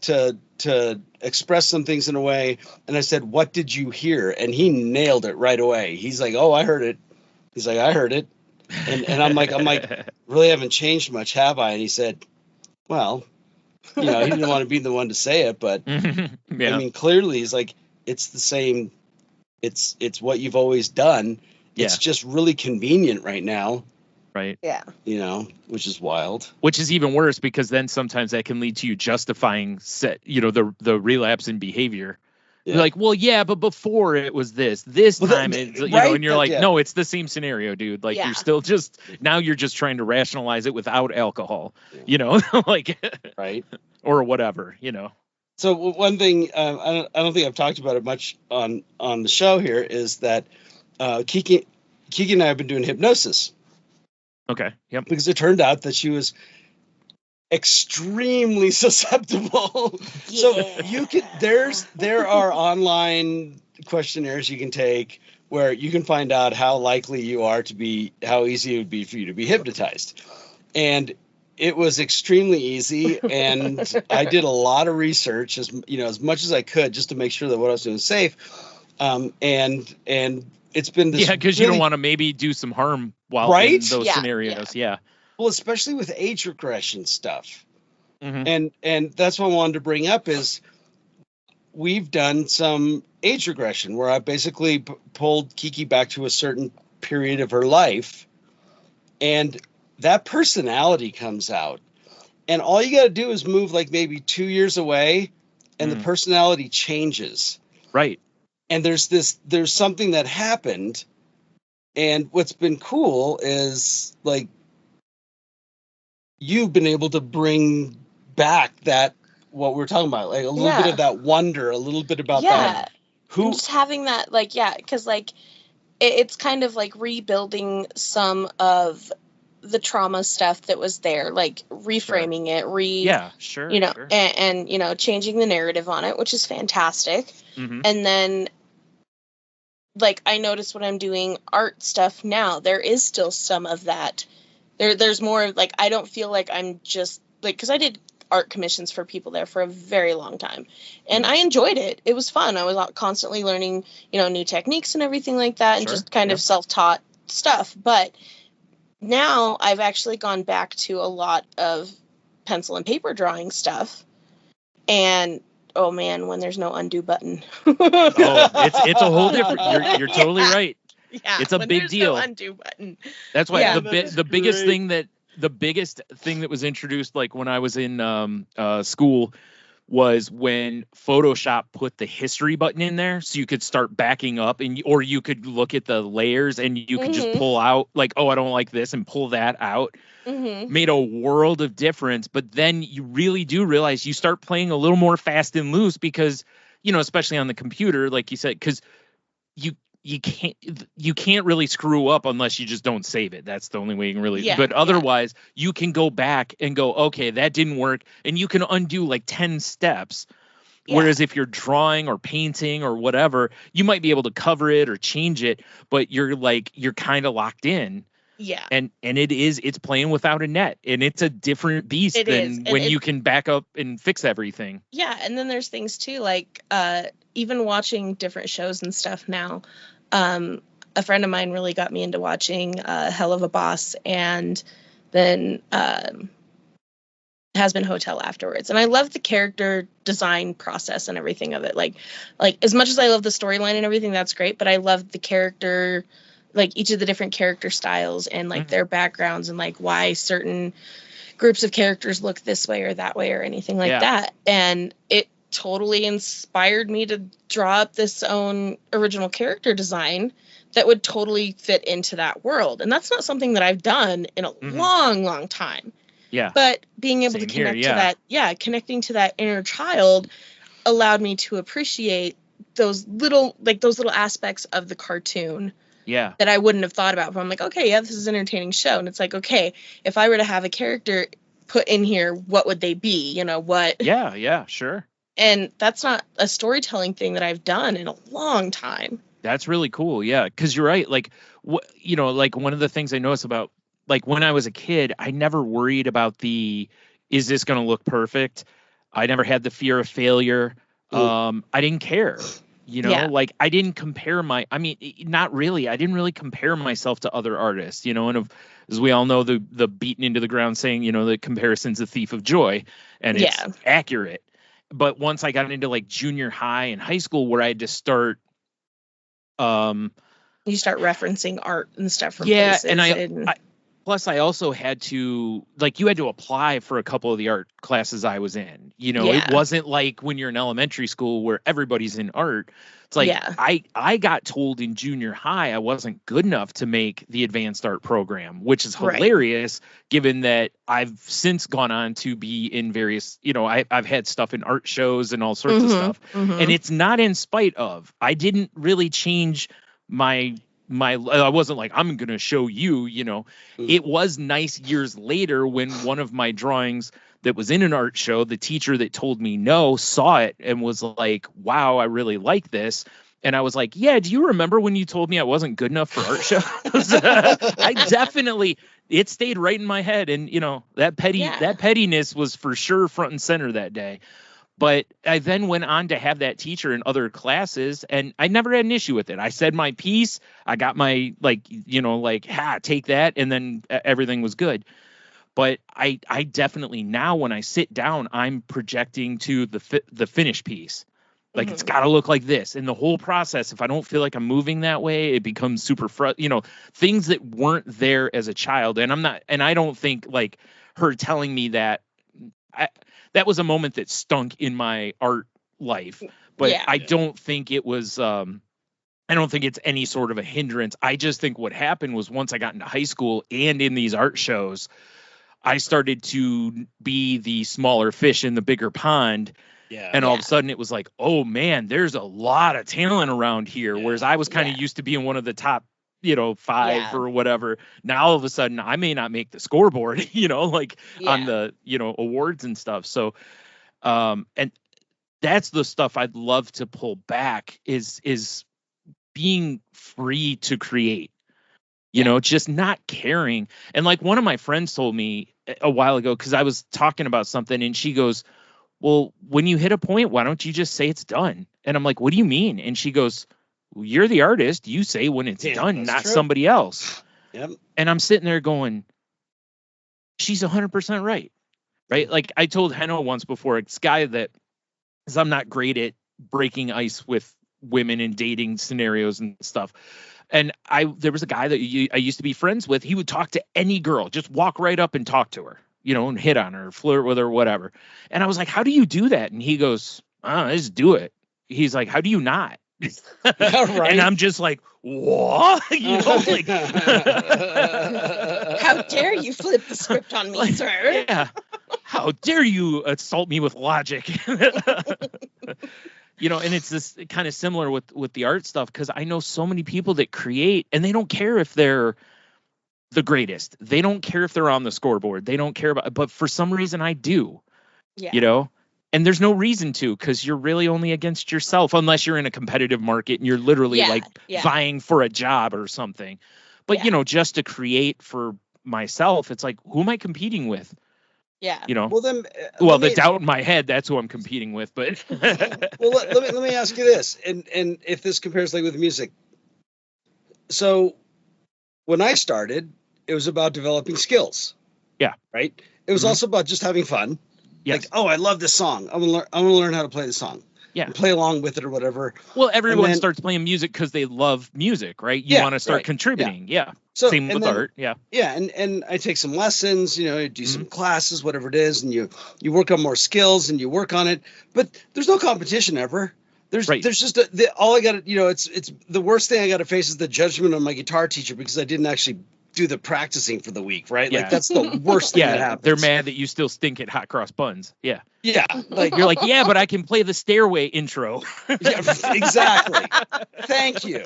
to express some things in a way, and I said, "What did you hear?" And he nailed it right away. He's like, "Oh, I heard it." He's like, "I heard it," and I'm like, "Really haven't changed much, have I?" And he said, "Well, he didn't want to be the one to say it, but I mean, clearly, he's like, it's the same. It's what you've always done. It's just really convenient right now, Right. Yeah. You know, which is wild. Which is even worse because then sometimes that can lead to you justifying the relapse in behavior. Yeah. You're like, well, yeah, but before it was this time, it's, right? and you're like, no, it's the same scenario, dude. Like Yeah. you're still now you're just trying to rationalize it without alcohol, like, right. or whatever, So one thing, I don't think I've talked about it much on the show here, is that Kiki and I have been doing hypnosis. Okay. Yep. Because it turned out that she was extremely susceptible. Yeah. So there are online questionnaires you can take where you can find out how likely you are how easy it would be for you to be hypnotized. And it was extremely easy, and I did a lot of research as much as I could just to make sure that what I was doing was safe. And it's been this because you don't want to maybe do some harm while in those scenarios. Yeah. Well, especially with age regression stuff. Mm-hmm. And that's what I wanted to bring up is we've done some age regression where I basically pulled Kiki back to a certain period of her life, and that personality comes out. And all you got to do is move like maybe 2 years away, and the personality changes. Right. And there's something that happened. And what's been cool is like you've been able to bring back that what we're talking about, like a little bit of that wonder, a little bit about that. And just having that, like, because like it's kind of like rebuilding some of the trauma stuff that was there, like reframing it, and changing the narrative on it, which is fantastic. Mm-hmm. And then, like, I notice when I'm doing art stuff now, there is still some of that. There's more, like, I don't feel like I'm just, like, because I did art commissions for people there for a very long time. And I enjoyed it. It was fun. I was constantly learning, new techniques and everything like that, and just kind of self-taught stuff. But now I've actually gone back to a lot of pencil and paper drawing stuff. And oh man, when there's no undo button. It's a whole different. You're totally right. Yeah, it's a big deal. No undo button. That's why the biggest thing that was introduced, like when I was in school, was when Photoshop put the history button in there, so you could start backing up, or you could look at the layers and you could just pull out, like, oh, I don't like this, and pull that out. Made a world of difference. But then you really do realize you start playing a little more fast and loose because, especially on the computer, like you said, because you can't really screw up unless you just don't save it. That's the only way you can really. But otherwise, you can go back and go, okay, that didn't work, and you can undo like 10 steps. Yeah. Whereas if you're drawing or painting or whatever, you might be able to cover it or change it, but you're kind of locked in. Yeah. And it's playing without a net, and it's a different beast than when you can back up and fix everything. Yeah. And then there's things too, like even watching different shows and stuff now. A friend of mine really got me into watching Hell of a Boss, and then Has Been Hotel afterwards. And I love the character design process and everything of it. Like as much as I love the storyline and everything, that's great, but I love the character, like each of the different character styles and like their backgrounds and like why certain groups of characters look this way or that way or anything like that. And it totally inspired me to draw up this own original character design that would totally fit into that world. And that's not something that I've done in a long time. Yeah. But being able to connect to that, connecting to that inner child allowed me to appreciate those little aspects of the cartoon. Yeah. That I wouldn't have thought about. But I'm like, okay, this is an entertaining show. And it's like, okay, if I were to have a character put in here, what would they be? What? Yeah, sure. And that's not a storytelling thing that I've done in a long time. That's really cool. Yeah. Cause you're right. Like, like one of the things I noticed about, like when I was a kid, I never worried about is this going to look perfect? I never had the fear of failure. I didn't care, like I didn't compare not really. I didn't really compare myself to other artists, and as we all know, the beaten into the ground saying, the comparison's a thief of joy, and it's accurate. But once I got into like junior high and high school, where I had to start, you start referencing art and stuff from places. And Plus, I also had to, like, you had to apply for a couple of the art classes I was in. You know, it Yeah. wasn't like when you're in elementary school where everybody's in art. It's like Yeah. I got told in junior high I wasn't good enough to make the advanced art program, which is Right. hilarious given that I've since gone on to be in various, you know, I've had stuff in art shows and all sorts of stuff. And it's not in spite of. I didn't really change my I wasn't like, I'm going to show you, you know. It was nice years later when one of my drawings that was in an art show, the teacher that told me no saw it and was like, wow, I really like this. And I was like, yeah, do you remember when you told me I wasn't good enough for art shows? I definitely, it stayed right in my head. And, you know, that pettiness was for sure front and center that day. But I then went on to have that teacher in other classes, and I never had an issue with it. I said my piece, I got my, like, you know, like, take that, and then everything was good. But I definitely now when I sit down, I'm projecting to the finished piece. Like, it's got to look like this. And the whole process, if I don't feel like I'm moving that way, it becomes super you know, things that weren't there as a child. And I don't think, like, her telling me that, that was a moment that stunk in my art life, but I don't think it was, I don't think it's any sort of a hindrance. I just think what happened was once I got into high school and in these art shows, I started to be the smaller fish in the bigger pond. Yeah. And all of a sudden it was like, oh man, there's a lot of talent around here. Whereas I was kind of used to being one of the top, you know, 5 or whatever. Now all of a sudden I may not make the scoreboard, you know, like on the, you know, awards and stuff. So, and that's the stuff I'd love to pull back is being free to create, you know, just not caring. And like one of my friends told me a while ago, cause I was talking about something and she goes, well, when you hit a point, why don't you just say it's done? And I'm like, what do you mean? And she goes, you're the artist. You say when it's done, not true. Somebody else. Yep. And I'm sitting there going, she's 100% right. Right. Like I told Henno once before, it's guy that, because I'm not great at breaking ice with women and dating scenarios and stuff. And there was a guy that I used to be friends with. He would talk to any girl, just walk right up and talk to her, you know, and hit on her, flirt with her, whatever. And I was like, how do you do that? And he goes, I just do it. He's like, how do you not? Right. And I'm just like, what? You know, like, how dare you flip the script on me, like, sir? Yeah. How dare you assault me with logic? You know, and it's this kind of similar with the art stuff, because I know so many people that create and they don't care if they're the greatest. They don't care if they're on the scoreboard. They don't care about, but for some reason I do. Yeah. You know? And there's no reason to, because you're really only against yourself unless you're in a competitive market and you're literally vying for a job or something. But, you know, just to create for myself, it's like, who am I competing with? Yeah. You know, the doubt in my head, that's who I'm competing with. But well, let me ask you this. And if this compares like with music. So when I started, it was about developing skills. Yeah. Right. It was also about just having fun. Yes. Like, oh, I love this song. I want to learn how to play the song. Yeah. And play along with it or whatever. Well, everyone starts playing music because they love music, right? You want to start contributing. Yeah. So, same with art. Yeah. Yeah. And I take some lessons, you know, you do some classes, whatever it is, and you work on more skills and you work on it. But there's no competition ever. There's just all I got to, you know, it's the worst thing I got to face is the judgment of my guitar teacher because I didn't actually do the practicing for the week, right? Yeah. Like that's the worst thing that happens. They're mad that you still stink at hot cross buns. Yeah. Yeah. Like you're like, yeah, but I can play the stairway intro. Yeah, exactly. Thank you.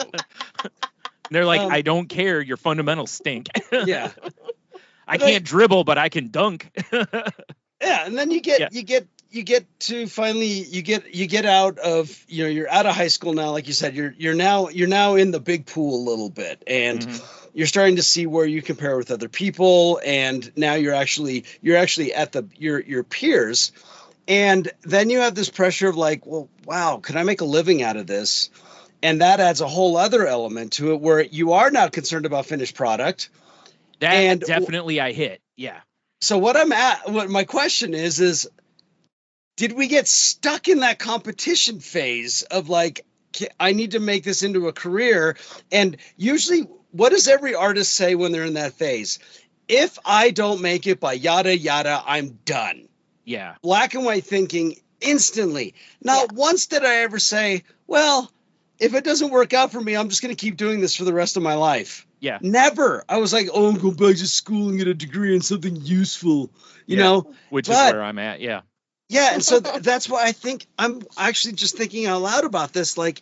They're like, I don't care. Your fundamentals stink. Yeah. I can't dribble, but I can dunk. Yeah. And then you get to finally you get out of, you know, you're out of high school now, like you said, you're now in the big pool a little bit, and you're starting to see where you compare with other people, and now you're actually at your peers, and then you have this pressure of like, well, wow, can I make a living out of this? And that adds a whole other element to it where you are now concerned about finished product. That definitely I hit. Yeah. So what my question is did we get stuck in that competition phase of like, I need to make this into a career? And usually what does every artist say when they're in that phase? if I don't make it by yada yada, I'm done. Yeah. Black and white thinking instantly. Not once did I ever say, well, if it doesn't work out for me, I'm just going to keep doing this for the rest of my life. Yeah. Never. I was like, oh, I'm going back to school and get a degree in something useful, you know? Which is where I'm at. Yeah. Yeah. And so that's why I think I'm actually just thinking out loud about this. Like,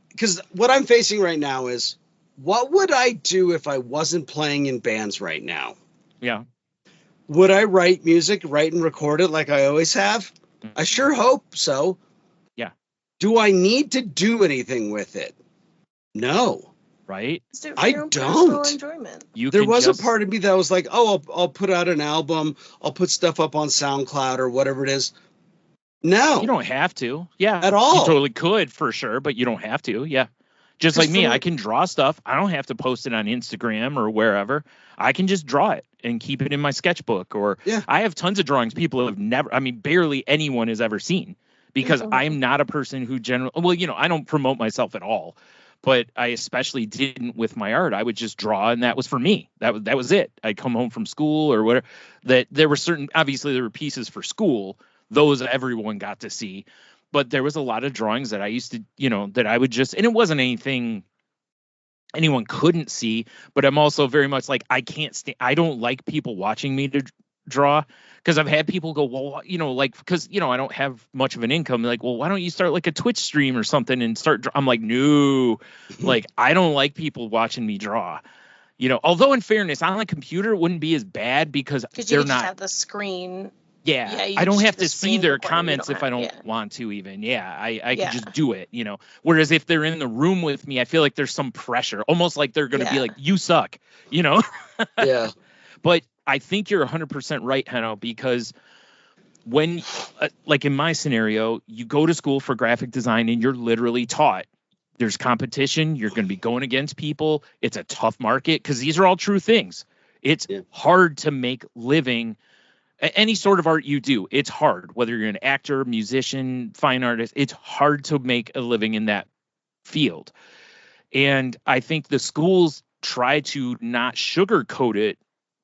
because what I'm facing right now is, what would I do if I wasn't playing in bands right now? Yeah. Would I write music, write and record it like I always have? I sure hope so. Yeah. Do I need to do anything with it? No. Right? I don't. Enjoyment. There was a part of me that was like, oh, I'll put out an album. I'll put stuff up on SoundCloud or whatever it is. No. You don't have to. Yeah. At all. You totally could for sure, but you don't have to. Yeah. Just like me, I can draw stuff. I don't have to post it on Instagram or wherever. I can just draw it and keep it in my sketchbook. Or I have tons of drawings people have never, I mean, barely anyone has ever seen, because I'm not a person who generally, well, you know, I don't promote myself at all, but I especially didn't with my art. I would just draw, and that was for me. That was it. I'd come home from school or whatever. That there were certain, obviously there were pieces for school. Those everyone got to see. But there was a lot of drawings that I used to, you know, that I would just, and it wasn't anything anyone couldn't see, but I'm also very much like, I don't like people watching me to draw, because I've had people go, well, you know, like, because, you know, I don't have much of an income. Like, well, why don't you start like a Twitch stream or something and start, I'm like, no, like, I don't like people watching me draw. You know, although in fairness, on a computer it wouldn't be as bad because they're you not just have the screen. Yeah, I don't have to see their comments if I don't want to even. Yeah, I can just do it, you know. Whereas if they're in the room with me, I feel like there's some pressure, almost like they're going to be like, you suck, you know? Yeah. But I think you're 100% right, Heno, because when, like in my scenario, you go to school for graphic design and you're literally taught there's competition. You're going to be going against people. It's a tough market, because these are all true things. It's hard to make living. Any sort of art you do, it's hard. Whether you're an actor, musician, fine artist, it's hard to make a living in that field. And I think the schools try to not sugarcoat it,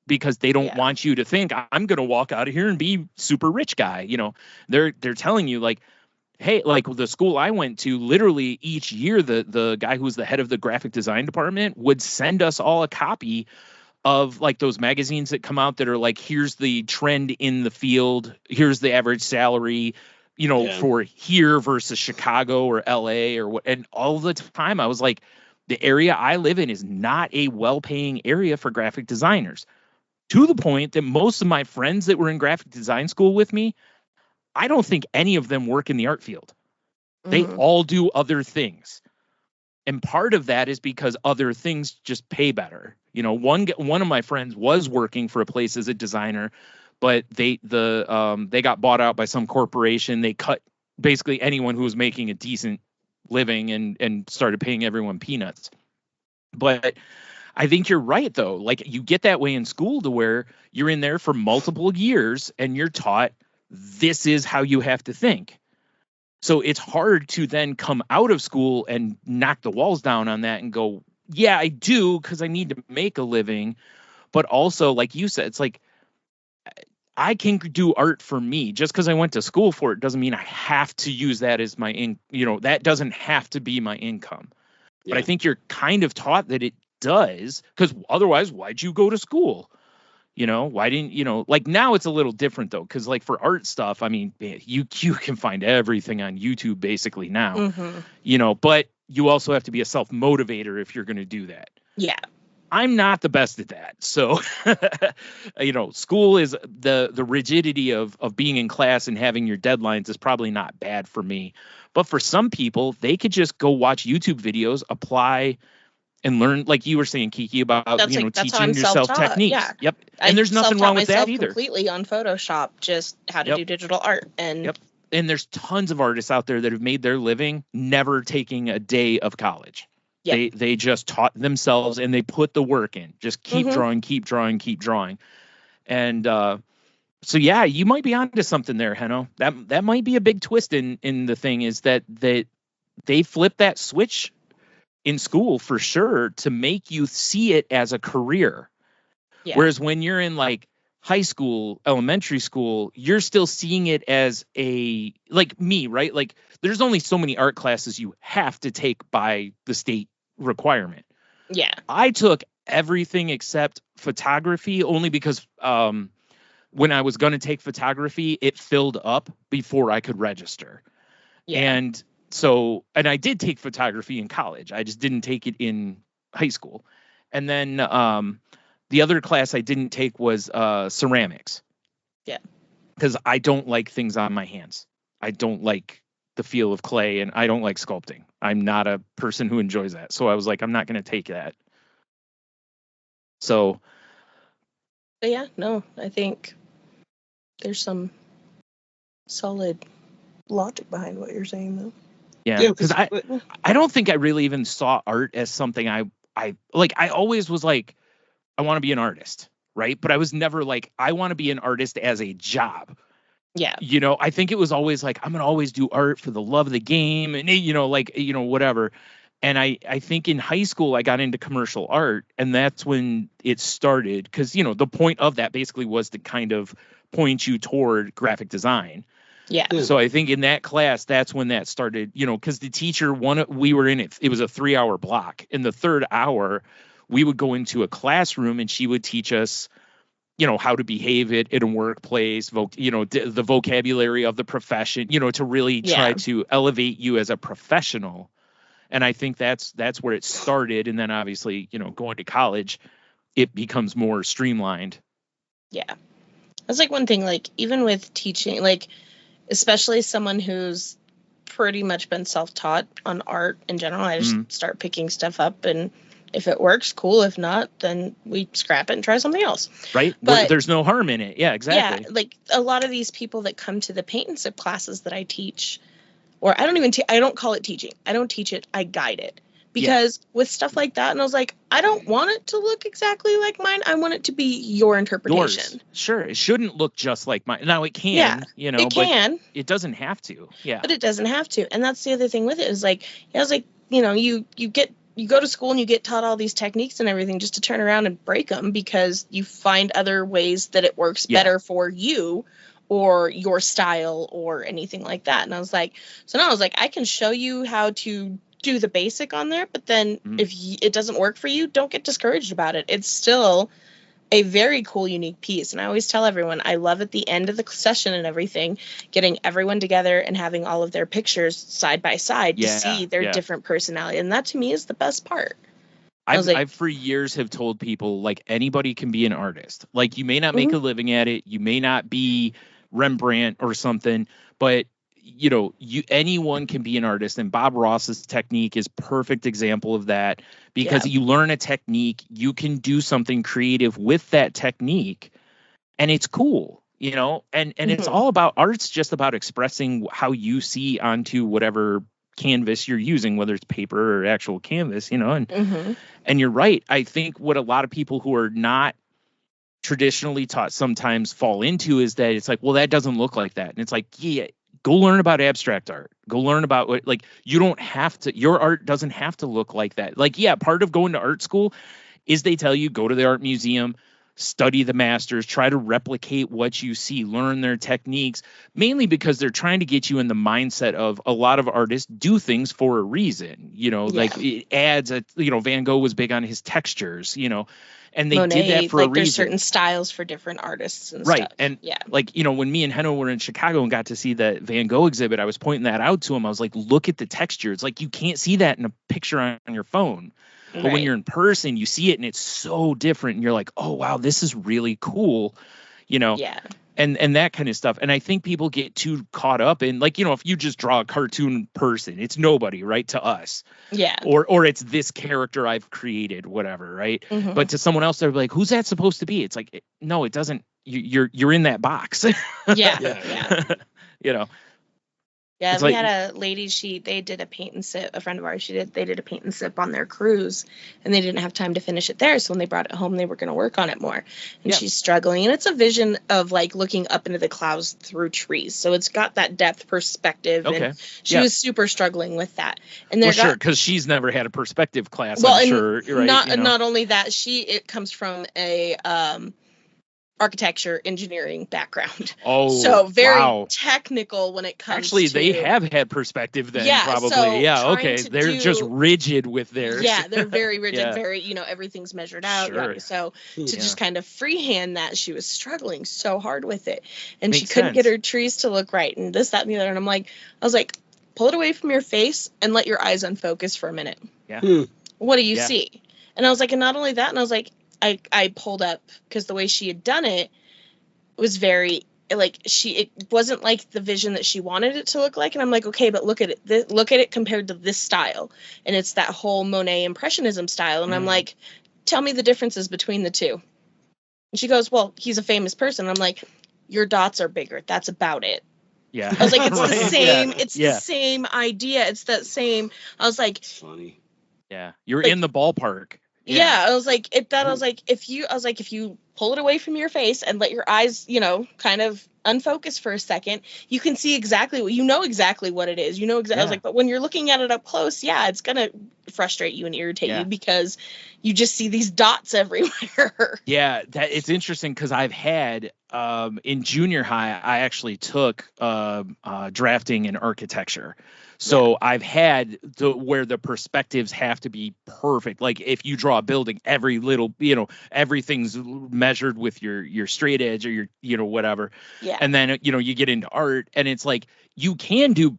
because they don't want you to think, I'm going to walk out of here and be super rich guy. You know, they're telling you like, hey, like the school I went to, literally each year, the guy who was the head of the graphic design department would send us all a copy of like those magazines that come out that are like, here's the trend in the field, here's the average salary, you know, for here versus Chicago or LA or what. And all the time I was like, the area I live in is not a well-paying area for graphic designers, to the point that most of my friends that were in graphic design school with me, I don't think any of them work in the art field. They all do other things. And part of that is because other things just pay better. You know, one of my friends was working for a place as a designer, but they got bought out by some corporation. They cut basically anyone who was making a decent living and started paying everyone peanuts. But I think you're right, though. Like, you get that way in school, to where you're in there for multiple years and you're taught this is how you have to think. So it's hard to then come out of school and knock the walls down on that and go, yeah, I do, because I need to make a living. But also, like you said, it's like, I can do art for me. Just because I went to school for it doesn't mean I have to use that as my that doesn't have to be my income. But I think you're kind of taught that it does, because otherwise, why'd you go to school? You know, why didn't, like now it's a little different though. Cause like for art stuff, I mean, you can find everything on YouTube basically now, but you also have to be a self-motivator if you're going to do that. Yeah. I'm not the best at that. So, school is the rigidity of being in class and having your deadlines is probably not bad for me. But for some people, they could just go watch YouTube videos, apply and learn, like you were saying, Kiki, about teaching yourself techniques. Yeah. Yep. And there's nothing wrong with that either. Completely on Photoshop, just how to do digital art. And and there's tons of artists out there that have made their living never taking a day of college. Yep. They just taught themselves and they put the work in. Just keep drawing, keep drawing, keep drawing. And so yeah, you might be onto something there, Heno. That might be a big twist in the thing, is that they flip that switch in school for sure to make you see it as a career. Yeah. Whereas when you're in like high school, elementary school, you're still seeing it as a, like me, right? Like there's only so many art classes you have to take by the state requirement. Yeah. I took everything except photography only because when I was going to take photography, it filled up before I could register. Yeah. And so, and I did take photography in college. I just didn't take it in high school. And then the other class I didn't take was ceramics. Yeah. Because I don't like things on my hands. I don't like the feel of clay, and I don't like sculpting. I'm not a person who enjoys that. So I was like, I'm not going to take that. So. But yeah, no, I think there's some solid logic behind what you're saying, though. Yeah, because I don't think I really even saw art as something I like. I always was like, I want to be an artist, right? But I was never like, I want to be an artist as a job. Yeah. You know, I think it was always like, I'm going to always do art for the love of the game and, you know, like, you know, whatever. And I think in high school, I got into commercial art, and that's when it started. Because, you know, the point of that basically was to kind of point you toward graphic design. Yeah. So I think in that class, that's when that started, you know, because the teacher, we were in it. It was a 3-hour block. In the third hour, we would go into a classroom and she would teach us, you know, how to behave it in a workplace, you know, the vocabulary of the profession, you know, to really try to elevate you as a professional. And I think that's where it started. And then obviously, you know, going to college, it becomes more streamlined. Yeah. That's like one thing, like even with teaching, like especially someone who's pretty much been self-taught on art in general, I just start picking stuff up, and if it works, cool. If not, then we scrap it and try something else. Right. But there's no harm in it. Yeah, exactly. Yeah. Like a lot of these people that come to the paint and sip classes that I teach, or I don't even, I don't call it teaching. I don't teach it. I guide it. Because with stuff like that, and I was like, I don't want it to look exactly like mine. I want it to be your interpretation. Yours. Sure. It shouldn't look just like mine. Now it can, you know, it can. But it doesn't have to. Yeah. But it doesn't have to. And that's the other thing with it is like, I was like, you know, you go to school and you get taught all these techniques and everything just to turn around and break them because you find other ways that it works better for you or your style or anything like that. And I was like, so now I was like, I can show you how to do the basic on there, but then if it doesn't work for you, don't get discouraged about it. It's still a very cool, unique piece. And I always tell everyone, I love at the end of the session and everything, getting everyone together and having all of their pictures side by side to see their different personality. And that to me is the best part. I've for years have told people, like, anybody can be an artist. Like, you may not make a living at it. You may not be Rembrandt or something, but you know, anyone can be an artist, and Bob Ross's technique is perfect example of that, because you learn a technique, you can do something creative with that technique, and it's cool, you know, and it's all about art's just about expressing how you see onto whatever canvas you're using, whether it's paper or actual canvas, you know, and you're right. I think what a lot of people who are not traditionally taught sometimes fall into is that it's like, well, that doesn't look like that. And it's like, yeah, go learn about abstract art. Go learn about what, like, you don't have to, your art doesn't have to look like that. Like, yeah, part of going to art school is they tell you, go to the art museum, study the masters, try to replicate what you see, learn their techniques, mainly because they're trying to get you in the mindset of a lot of artists do things for a reason, you know, like it adds a, you know, Van Gogh was big on his textures, you know, and they Monet, did that for like a reason. There's certain styles for different artists and stuff. And like, you know, when me and Henno were in Chicago and got to see the Van Gogh exhibit, I was pointing that out to him. I was like, look at the texture. It's like, you can't see that in a picture on your phone. But when you're in person, you see it and it's so different. And you're like, oh, wow, this is really cool, you know? Yeah. And that kind of stuff. And I think people get too caught up in, like, you know, if you just draw a cartoon person, it's nobody, right, to us. Yeah. Or it's this character I've created, whatever, right? But to someone else, they're like, who's that supposed to be? It's like, no, it doesn't. You're in that box. Yeah. You know. Yeah, It's we like, had a lady, they did a paint and sip, a friend of ours, they did a paint and sip on their cruise, and they didn't have time to finish it there, so when they brought it home, they were going to work on it more. And Yeah. she's struggling, and it's a vision of like looking up into the clouds through trees, so it's got that depth perspective, okay. and she was super struggling with that. And Well, sure, because she's never had a perspective class, well, I'm and sure, right? not only that, it comes from a architecture engineering background. Oh, so very wow. technical when it comes Actually, to... they have had perspective then, Yeah, probably. so Yeah, trying okay. to They're just do- rigid with theirs. Yeah, they're very rigid, Yeah. very, everything's measured out. Sure. Yeah. So to Yeah. just kind of freehand that, she was struggling so hard with it. And she Makes couldn't get sense. her trees to look right, and this, that, and the other. And I was like, pull it away from your face and let your eyes unfocus for a minute. Yeah. What do you Yeah. see? And I was like, and not only that, and I was like, I pulled up, because the way she had done it was very, like, it wasn't like the vision that she wanted it to look like. And I'm like, okay, but look at it. Look at it compared to this style. And it's that whole Monet Impressionism style. And I'm like, tell me the differences between the two. And she goes, well, he's a famous person. And I'm like, your dots are bigger. That's about it. Yeah. I was like, it's the Right. same. Yeah. It's Yeah. the same idea. It's that same. I was like, It's funny. Yeah. You're like- in the ballpark. yeah. I was like, if you pull it away from your face and let your eyes, kind of unfocus for a second, you can see exactly what it is. You know exactly. I was Yeah. like, but when you're looking at it up close, yeah, it's gonna frustrate you and irritate you, because you just see these dots everywhere. Yeah, it's interesting, because I've had in junior high, I actually took drafting and architecture. So I've had where the perspectives have to be perfect. Like if you draw a building, every little, everything's measured with your straight edge or your, whatever. Yeah. And then, you get into art, and it's like, you can do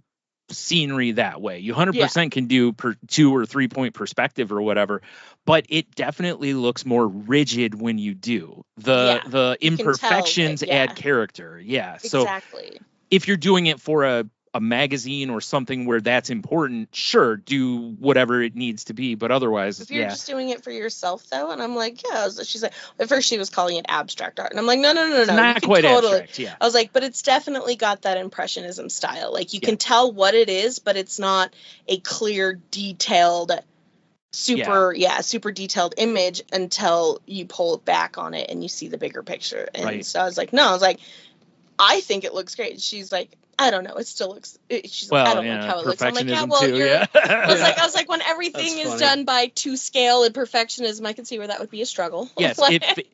scenery that way. You 100% can do 2 or 3 point perspective or whatever, but it definitely looks more rigid when you do. The imperfections add character. Yeah. So Exactly. if you're doing it for a magazine or something where that's important, sure, do whatever it needs to be. But otherwise, if you're just doing it for yourself, though, and I'm like, she's like, at first she was calling it abstract art, and I'm like, no, it's not quite abstract. Yeah. I was like, but it's definitely got that impressionism style. Like you can tell what it is, but it's not a clear, detailed, super detailed image until you pull it back on it and you see the bigger picture. And so I was like, I think it looks great. She's like, I don't know. It still looks. She's like, I don't like how it looks. I'm like, perfectionism well, too, I was like, when everything That's is funny. done by to scale and perfectionism, I can see where that would be a struggle. Yes,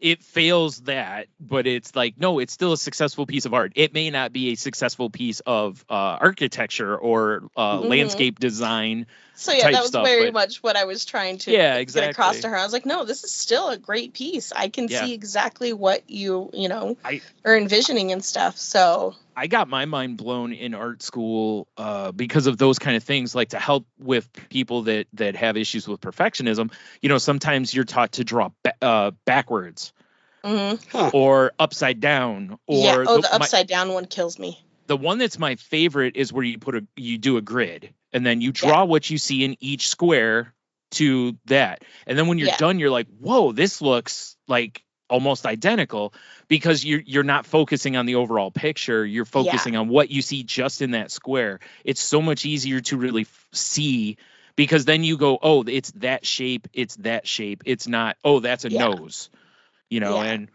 it fails that, but it's like, no, it's still a successful piece of art. It may not be a successful piece of architecture or landscape design. So type that was stuff, very but- much what I was trying to Yeah, get exactly. across to her. I was like, no, this is still a great piece. I can see exactly what you are envisioning and stuff. So I got my mind blown in art school because of those kind of things, like to help with people that have issues with perfectionism. Sometimes you're taught to draw backwards or upside down. Or the upside down one kills me. The one that's my favorite is where you do a grid, and then you draw what you see in each square to that. And then when you're done, you're like, whoa, this looks like almost identical, because you're not focusing on the overall picture. You're focusing on what you see just in that square. It's so much easier to really see, because then you go, oh, it's that shape. It's that shape. It's not, oh, that's a nose, and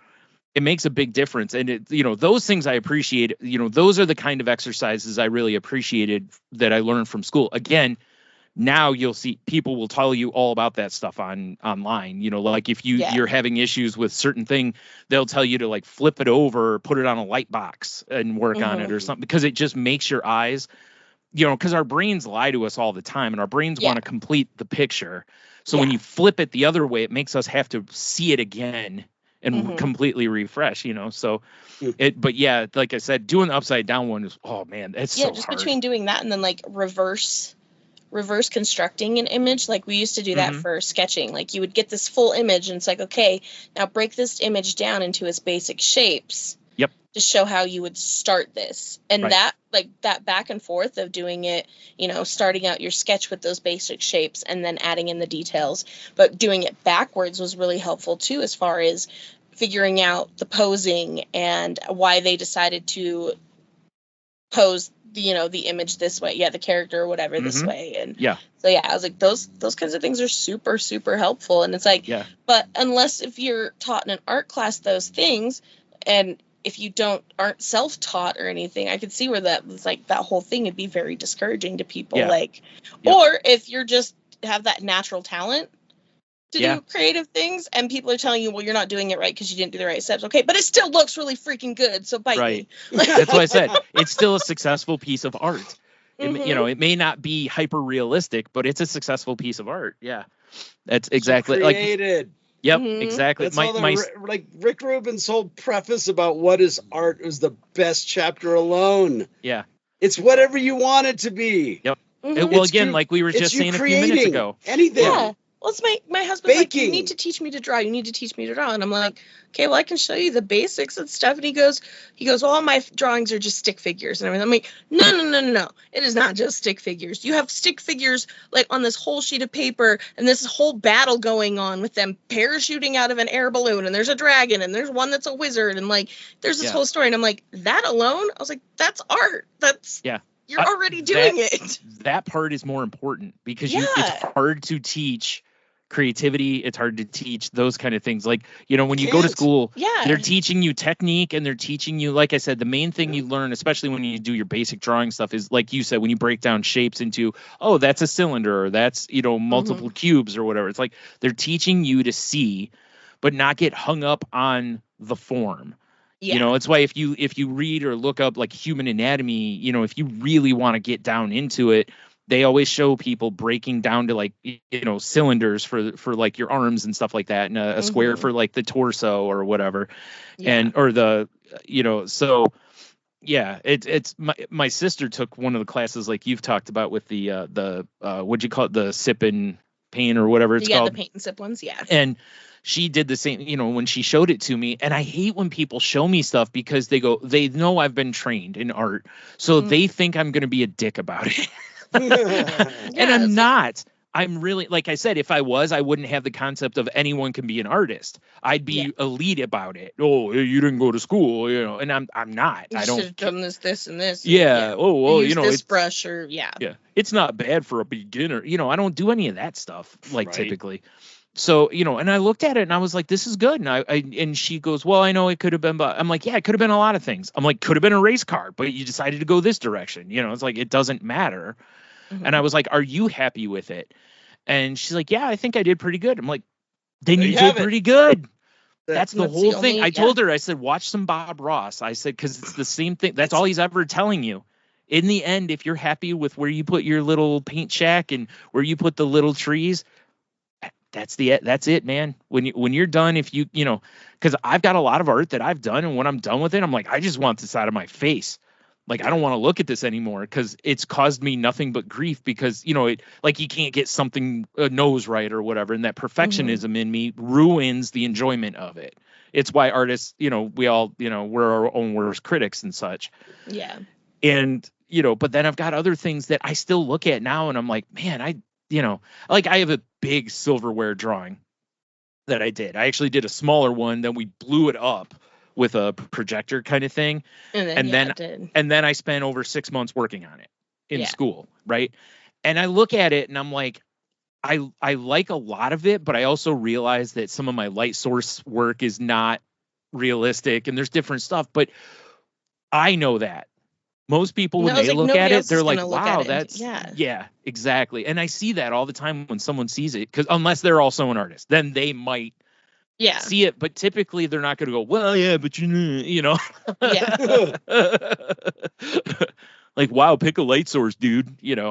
it makes a big difference. And those things I appreciate, those are the kind of exercises I really appreciated that I learned from school. Again, now you'll see people will tell you all about that stuff online. Like if you're having issues with certain thing, they'll tell you to like flip it over, put it on a light box and work on it or something, because it just makes your eyes, because our brains lie to us all the time, and our brains want to complete the picture. So when you flip it the other way, it makes us have to see it again and completely refresh, so but like I said, doing the upside down one is, oh man, that's so just hard. Between doing that and then like reverse constructing an image, like we used to do that for sketching. Like you would get this full image and it's like, okay, now break this image down into its basic shapes to show how you would start this. And that back and forth of doing it, starting out your sketch with those basic shapes and then adding in the details, but doing it backwards was really helpful too, as far as figuring out the posing and why they decided to pose the image this way, the character or whatever this way. And so I was like, those kinds of things are super, super helpful. And it's like, but if you're taught in an art class those things, and if you aren't self-taught or anything, I could see where that was like, that whole thing would be very discouraging to people. Or if you're just have that natural talent to do creative things, and people are telling you, well, you're not doing it right because you didn't do the right steps. Okay, but it still looks really freaking good, so bite me. That's what I said. It's still a successful piece of art. It may not be hyper realistic, but it's a successful piece of art. Yeah, that's exactly created. Yep, exactly. That's like Rick Rubin's whole preface about what is art was the best chapter alone. Yeah, it's whatever you want it to be. Yep. Well, again, like we were just saying a few minutes ago. Anything. Yeah. Well, it's my husband's like, you need to teach me to draw. You need to teach me to draw. And I'm like, okay, well, I can show you the basics and stuff. And he goes, well, all my drawings are just stick figures and everything. I'm like, no. It is not just stick figures. You have stick figures like on this whole sheet of paper, and this whole battle going on with them parachuting out of an air balloon, and there's a dragon, and there's one that's a wizard, and like there's this whole story. And I'm like, that alone? I was like, that's art. That's you're already doing it. That part is more important because it's hard to teach creativity. It's hard to teach those kind of things. Like, when you go to school, they're teaching you technique, and they're teaching you, like I said, the main thing you learn, especially when you do your basic drawing stuff, is like you said, when you break down shapes into, oh, that's a cylinder, or that's, multiple cubes or whatever. It's like they're teaching you to see, but not get hung up on the form. It's why if you read or look up like human anatomy, if you really want to get down into it, they always show people breaking down to like, cylinders for like your arms and stuff like that, and a square for like the torso or whatever. And, or the, so yeah, it's my sister took one of the classes like you've talked about with the what'd you call it? The sip and paint or whatever it's called. The paint and sip ones. Yeah. And she did the same, when she showed it to me. And I hate when people show me stuff because they know I've been trained in art. So they think I'm going to be a dick about it. And I'm not. I'm really, like I said, if I was, I wouldn't have the concept of anyone can be an artist. I'd be elite about it. Oh, you didn't go to school, and I'm not. I don't have done this, and this. Yeah. Oh, well, this brush or Yeah. It's not bad for a beginner. I don't do any of that stuff typically. So, and I looked at it and I was like, this is good. And and she goes, well, I know it could have been, but I'm like, yeah, it could have been a lot of things. I'm like, could have been a race car, but you decided to go this direction. It's like, it doesn't matter. And I was like, are you happy with it? And she's like, yeah, I think I did pretty good. I'm like, then you did pretty good. That's the whole thing. I told her, I said, watch some Bob Ross. I said, because it's the same thing. That's all he's ever telling you. In the end, if you're happy with where you put your little paint shack and where you put the little trees, that's it, man. When you're done, if because I've got a lot of art that I've done, and when I'm done with it, I'm like, I just want this out of my face. Like, I don't want to look at this anymore because it's caused me nothing but grief because, like you can't get something nose right or whatever. And that perfectionism in me ruins the enjoyment of it. It's why artists, we all, we're our own worst critics and such. Yeah. And, but then I've got other things that I still look at now and I'm like, man, I have a big silverware drawing that I did. I actually did a smaller one, then we blew it up with a projector kind of thing. And then I spent over 6 months working on it in school. Right. And I look at it and I'm like, I like a lot of it, but I also realize that some of my light source work is not realistic and there's different stuff, but I know that. Most people, when they look at it, they're like, wow, that's, yeah, exactly. And I see that all the time when someone sees it, because unless they're also an artist, then they might see it. But typically they're not going to go, well, yeah, but Yeah. Like, wow, pick a light source, dude, Yeah.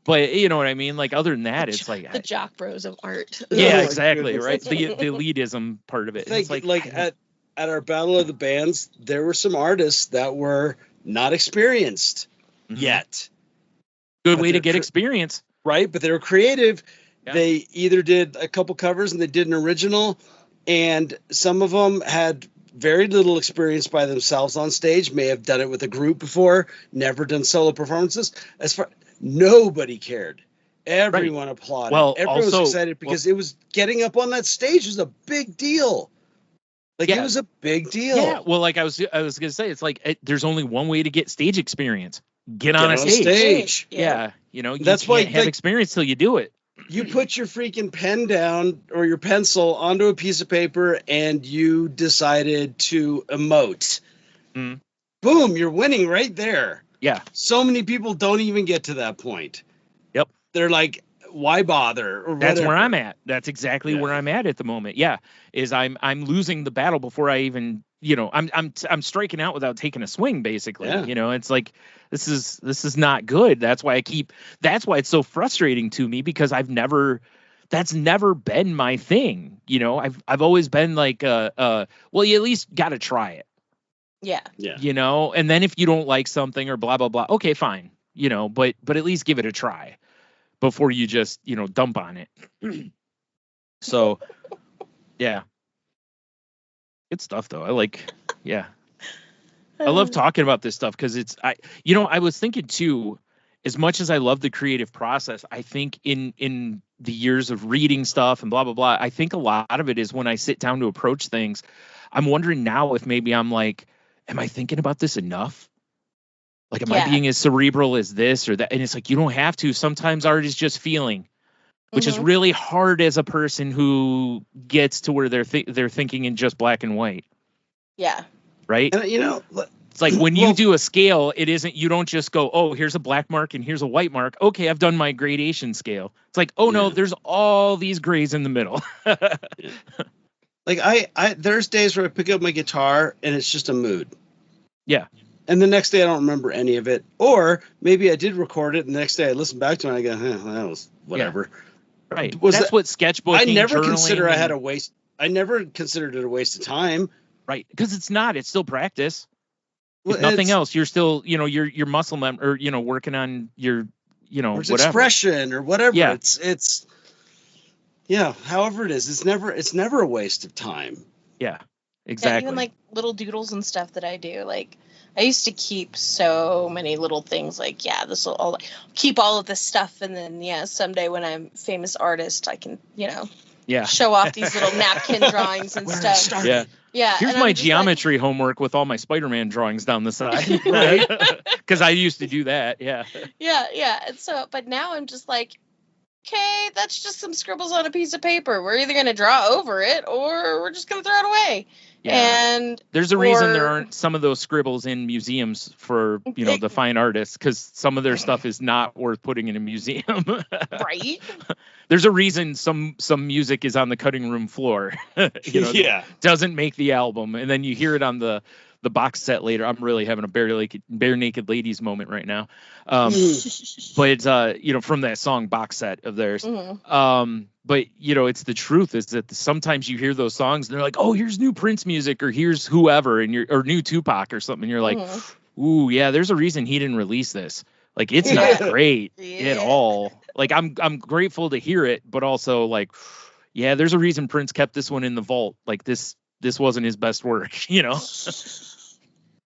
But you know what I mean? Like, other than that, it's like the jock bros of art. Yeah, exactly. Right. The elitism part of it. It's like at our Battle of the Bands, there were some artists that were not experienced yet. Good way to get experience. Right, but they were creative. Yeah. They either did a couple covers and they did an original, and some of them had very little experience by themselves on stage, may have done it with a group before, never done solo performances. Nobody cared. Everyone applauded. Well, everyone was excited because it was getting up on that stage was a big deal. Like it was a big deal. Yeah, well, like I was gonna say, it's like there's only one way to get stage experience. Get on a stage. Yeah, you know, that's you why can't have experience till you do it. You put your freaking pen down or your pencil onto a piece of paper and you decided to emote. Mm. Boom, you're winning right there. Yeah. So many people don't even get to that point. Yep. They're like, why bother? Or that's whatever. where I'm at. That's exactly where I'm at the moment. Yeah. Is I'm losing the battle before I even, you know, I'm striking out without taking a swing, basically. Yeah. You know, it's like this is not good. That's why it's so frustrating to me, because that's never been my thing. You know, I've always been like well, you at least gotta try it. Yeah. You know, and then if you don't like something or blah blah blah, okay, fine. You know, but at least give it a try before you just, you know, dump on it. So, yeah. Good stuff, though. I love talking about this stuff because I was thinking, too, as much as I love the creative process, I think in the years of reading stuff and blah, blah, blah, I think a lot of it is when I sit down to approach things, I'm wondering now if maybe I'm like, am I thinking about this enough? Like, am I being as cerebral as this or that? And it's like, you don't have to. Sometimes art is just feeling, which is really hard as a person who gets to where they're thinking in just black and white. Yeah. Right. And, you know, it's like when you do a scale, you don't just go, oh, here's a black mark and here's a white mark. Okay, I've done my gradation scale. It's like, oh no, there's all these grays in the middle. Like I there's days where I pick up my guitar and it's just a mood. Yeah. And the next day I don't remember any of it. Or maybe I did record it and the next day I listen back to it and I go, that was whatever. Yeah. Right. That's what sketchbooking, I never consider I had a waste. I never considered it a waste of time. Right. Because it's not. It's still practice. Well, if nothing else, you're still, you know, your muscle memory, or, you know, working on your, you know, whatever. Expression or whatever. Yeah. It's however it is, it's never a waste of time. Yeah. Exactly. Yeah, even like little doodles and stuff that I do. Like I used to keep so many little things like, this will all keep all of this stuff. And then, someday when I'm a famous artist, I can, you know, show off these little napkin drawings and stuff. Yeah. Yeah. Here's my geometry homework with all my Spider-Man drawings down the side. Right. Because I used to do that. Yeah. Yeah. And so, but now I'm just like, okay, that's just some scribbles on a piece of paper. We're either going to draw over it or we're just going to throw it away. Yeah. And there's a reason there aren't some of those scribbles in museums for, you know, the fine artists, because some of their stuff is not worth putting in a museum. Right. There's a reason some music is on the cutting room floor. You know, doesn't make the album, and then you hear it on the box set later. I'm really having a bare naked ladies moment right now. But you know, from that song box set of theirs. But you know, it's the truth is that sometimes you hear those songs and they're like, oh, here's new Prince music, or here's whoever, or new Tupac or something. And you're like, ooh, yeah, there's a reason he didn't release this. Like, it's not great at all. Like, I'm grateful to hear it, but also like, yeah, there's a reason Prince kept this one in the vault. Like this wasn't his best work, you know.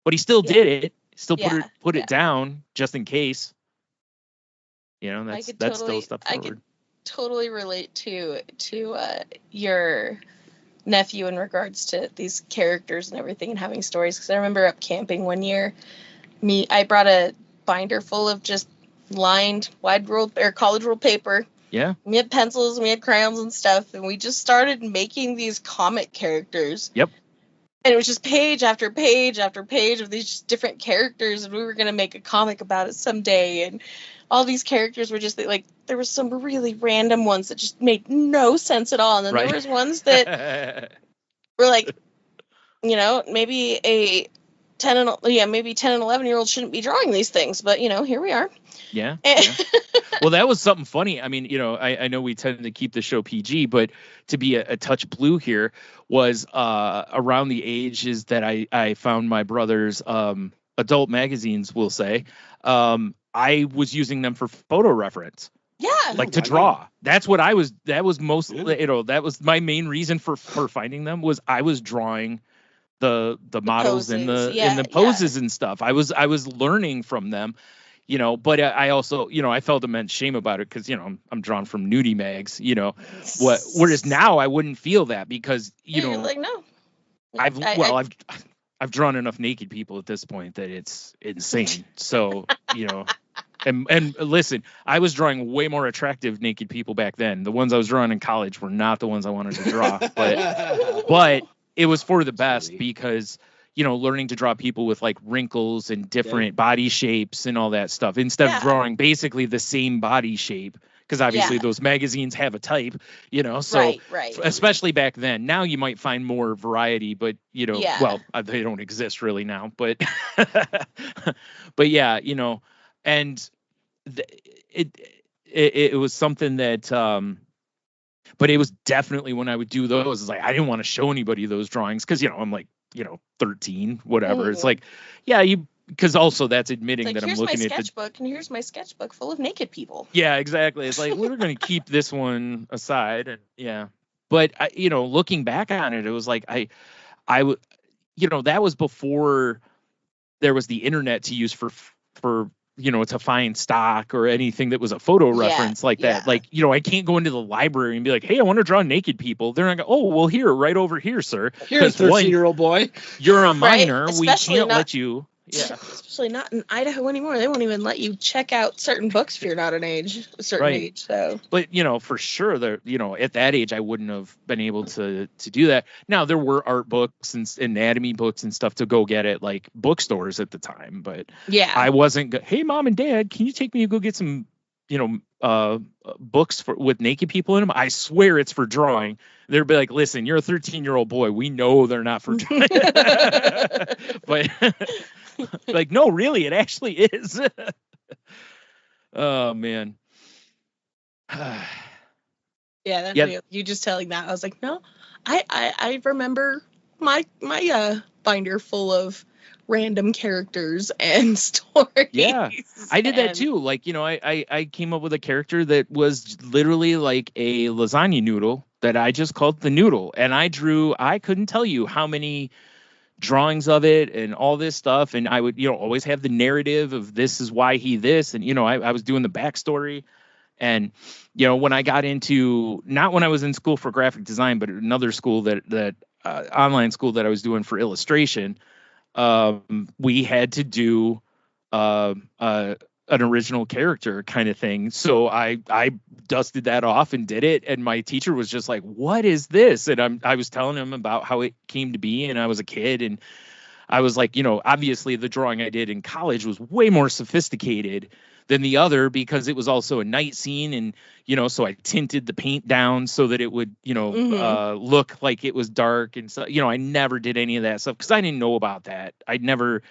But he still did it. Still put it down just in case. You know, that's still stuff forward. I could totally relate to your nephew in regards to these characters and everything and having stories, because I remember up camping one year, I brought a binder full of just lined wide ruled or college ruled paper. Yeah. We had pencils, we had crayons and stuff, and we just started making these comic characters. Yep. And it was just page after page after page of these just different characters, and we were going to make a comic about it someday. And all these characters were just like, there were some really random ones that just made no sense at all. And then there was ones that were like, you know, maybe a 10 and 11-year-old shouldn't be drawing these things, but you know, here we are. Yeah. Well, that was something funny. I mean, you know, I know we tend to keep the show PG, but to be a touch blue here was around the ages that I found my brother's adult magazines, we'll say. I was using them for photo reference. Yeah. Like to draw. That was mostly, you know, that was my main reason for finding them, was I was drawing the models poses. and the poses and stuff. I was learning from them, you know, but I also, you know, I felt immense shame about it because, you know, I'm drawn from nudie mags, you know, whereas now I wouldn't feel that because, you know, you're like, no. I've drawn enough naked people at this point that it's insane. So, and listen, I was drawing way more attractive naked people back then. The ones I was drawing in college were not the ones I wanted to draw, but it was for the best because, learning to draw people with like wrinkles and different body shapes and all that stuff instead of drawing basically the same body shape. Because obviously those magazines have a type, so right. especially back then. Now you might find more variety, but well, they don't exist really now. But but yeah, and it was something that. But it was definitely when I would do those, it's like I didn't want to show anybody those drawings because I'm like 13, whatever. It's like because also that's admitting that I'm looking at the sketchbook, and here's my sketchbook full of naked people. Yeah, exactly. It's like we're going to keep this one aside, and But looking back on it, it was like I would, that was before there was the internet to use for to find stock or anything that was a photo reference like that. Like, I can't go into the library and be like, hey, I want to draw naked people. They're not going, oh, well, right over here, sir. You're a 13-year-old boy. You're a minor. We can't let you. Yeah. Especially not in Idaho anymore. They won't even let you check out certain books if you're not a certain age. So, but for sure, at that age, I wouldn't have been able to do that. Now there were art books and anatomy books and stuff to go get at like bookstores at the time, but I wasn't. Hey, mom and dad, can you take me to go get some, books with naked people in them? I swear it's for drawing. They'd be like, listen, you're a 13-year-old boy. We know they're not for drawing. But like, no, really, it actually is. Oh man. You just telling that, I was like, no, I remember my binder full of random characters and stories. Yeah, I did that too. Like, I came up with a character that was literally like a lasagna noodle that I just called the Noodle, and I couldn't tell you how many drawings of it and all this stuff, and I would always have the narrative of this is why he this, and I was doing the backstory. And when I got into, not when I was in school for graphic design, but another school that online school that I was doing for illustration, we had to do an original character kind of thing. So I dusted that off and did it, and my teacher was just like, what is this? And I was telling him about how it came to be, and I was a kid, and I was like, obviously the drawing I did in college was way more sophisticated than the other because it was also a night scene, and so I tinted the paint down so that it would look like it was dark, and so I never did any of that stuff because I didn't know about that. I'd never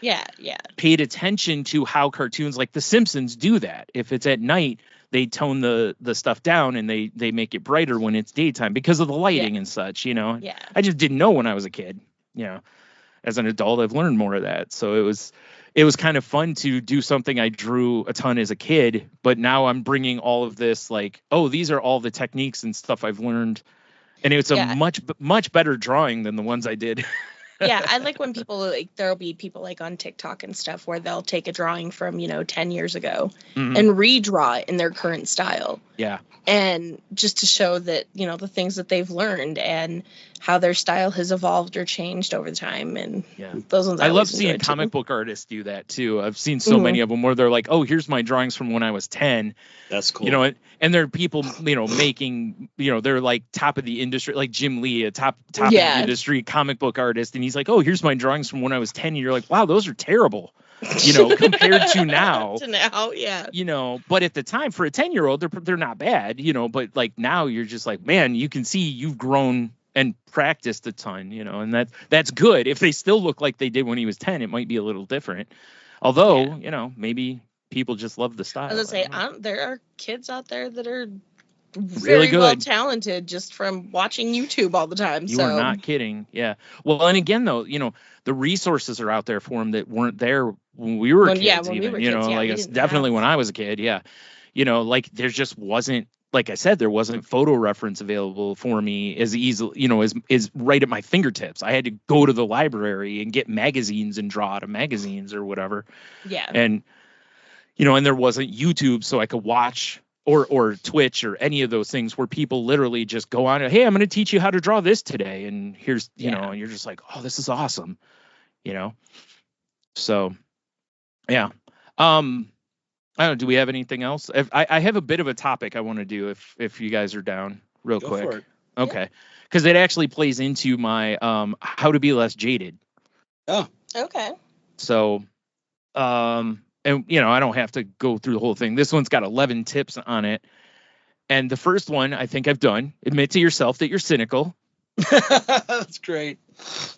paid attention to how cartoons like The Simpsons do that. If it's at night, they tone the stuff down and they make it brighter when it's daytime because of the lighting and such. I just didn't know when I was a kid. As an adult, I've learned more of that, so it was kind of fun to do something I drew a ton as a kid, but now I'm bringing all of this like, oh, these are all the techniques and stuff I've learned. And it's a much better drawing than the ones I did. Yeah, I like when people there'll be people like on TikTok and stuff where they'll take a drawing from 10 years ago and redraw it in their current style. Yeah. And just to show that the things that they've learned and how their style has evolved or changed over time, and those ones I love seeing comic book artists do that too. I've seen so many of them where they're like, oh, here's my drawings from when I was 10. That's cool. And there are people making they're like top of the industry, like Jim Lee, a top of the industry comic book artist, and he's like, oh, here's my drawings from when I was 10, and you're like, wow, those are terrible. Compared to now. But at the time for a 10-year-old, they're not bad, but like now you're just like, man, you can see you've grown and practiced a ton, and that's good. If they still look like they did when he was 10, it might be a little different. Although, maybe people just love the style. I was gonna say, there are kids out there that are really good, well talented just from watching YouTube all the time. You are not kidding. Yeah. Well, and again, though, the resources are out there for them that weren't there when we were kids. It's definitely when I was a kid. Yeah. Like there just wasn't, like I said, there wasn't photo reference available for me as easily, as right at my fingertips. I had to go to the library and get magazines and draw out of magazines or whatever. Yeah. And, and there wasn't YouTube, so I could watch or Twitch or any of those things where people literally just go on, hey, I'm going to teach you how to draw this today, and here's you know, and you're just like, oh, this is awesome, you know. So yeah. I don't know, do we have anything else? I have a bit of a topic I want to do if you guys are down real Go quick. for it. Okay. Because it actually plays into my how to be less jaded. Oh. Okay. So and you know, I don't have to go through the whole thing. This one's got 11 tips on it. And the first one I think I've done. Admit to yourself that you're cynical. That's great.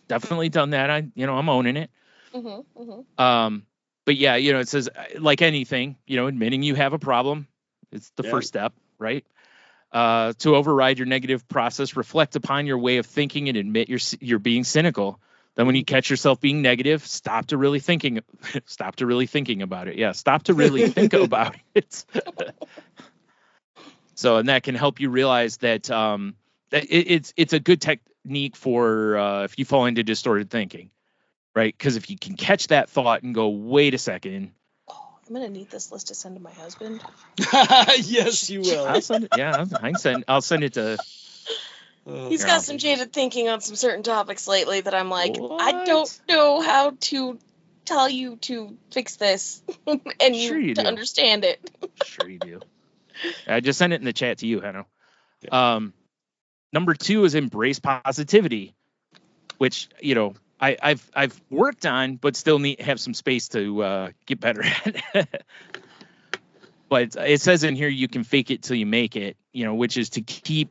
Definitely done that. I'm owning it. Mm-hmm, mm-hmm. But yeah, you know, it says like anything, you know, admitting you have a problem. It's the first step, right? To override your negative process, reflect upon your way of thinking and admit you're being cynical. Then when you catch yourself being negative, stop to really thinking about it. Yeah, stop to really think about it. So, and that can help you realize that it's a good technique for if you fall into distorted thinking, right? Because if you can catch that thought and go, wait a second. Oh, I'm gonna need this list to send to my husband. Yes, you will. I'll send it. Yeah, I'll send it to. He's got some jaded thinking on some certain topics lately that I'm like, What? I don't know how to tell you to fix this and Sure you to do. understand it. Sure you do. I just sent it in the chat to you, Hanno. Number 2 is embrace positivity, which, you know, I've worked on, but still have some space to get better at. But it says in here you can fake it till you make it, you know, which is to keep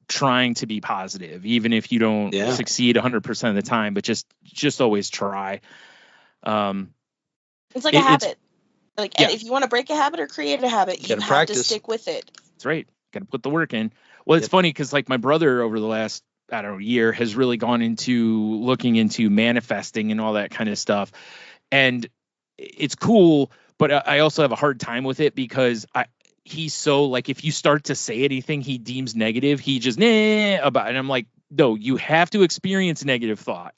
trying to be positive, even if you don't succeed 100% of the time, but just always try. It's like a habit. If you want to break a habit or create a habit, you have to stick with it. That's right. Got to put the work in. Well, it's funny because like my brother over the last, I don't know, year has really gone into looking into manifesting and all that kind of stuff. And it's cool, but I also have a hard time with it because he's so like, if you start to say anything he deems negative, he just about it. And I'm like, no, you have to experience negative thought.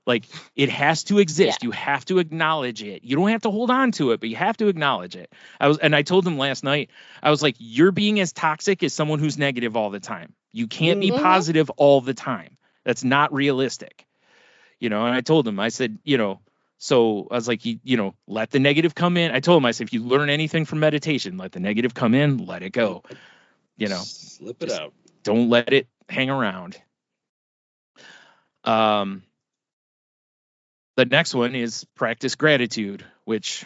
Like it has to exist. You have to acknowledge it. You don't have to hold on to it, but you have to acknowledge it. I told him last night, I was like, you're being as toxic as someone who's negative all the time. You can't be positive all the time. That's not realistic. You know, and I told him, I said, you know, so I was like, you know, let the negative come in. I told him, I said, if you learn anything from meditation, let the negative come in, let it go. You know, slip it out. Don't let it hang around. The next one is practice gratitude, which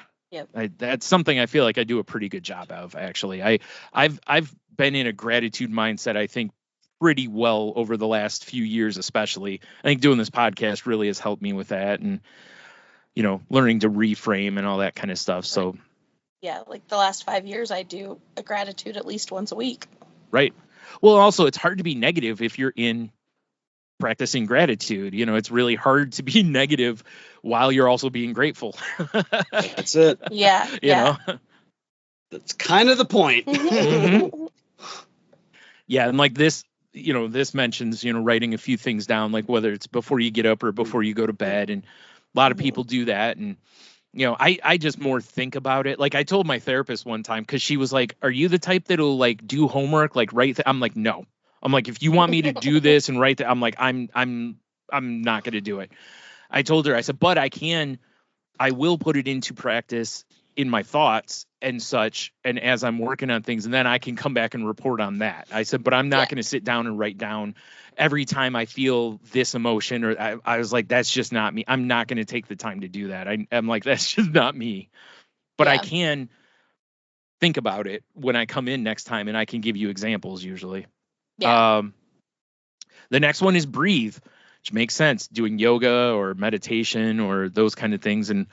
that's something I feel like I do a pretty good job of, actually. I've been in a gratitude mindset, I think, pretty well over the last few years, especially. I think doing this podcast really has helped me with that and, you know, learning to reframe and all that kind of stuff. So, yeah, like the last 5 years, I do a gratitude at least once a week. Right. Well, also, it's hard to be negative if you're in practicing gratitude. You know, it's really hard to be negative while you're also being grateful. That's it. Yeah. You know, that's kind of the point. Mm-hmm. Yeah. And like this, you know, this mentions, you know, writing a few things down, like whether it's before you get up or before you go to bed. And a lot of people do that. And, you know, I just more think about it. Like I told my therapist one time, because she was like, are you the type that'll like do homework, like write? I'm like, no. I'm like, if you want me to do this and write that, I'm like, I'm not going to do it. I told her, I said, but I will put it into practice in my thoughts and such. And as I'm working on things, and then I can come back and report on that. I said, but I'm not going to sit down and write down every time I feel this emotion, or I was like, that's just not me. I'm not going to take the time to do that. I'm like, that's just not me, but I can think about it when I come in next time, and I can give you examples usually. Yeah. The next one is breathe, which makes sense. Doing yoga or meditation or those kind of things. And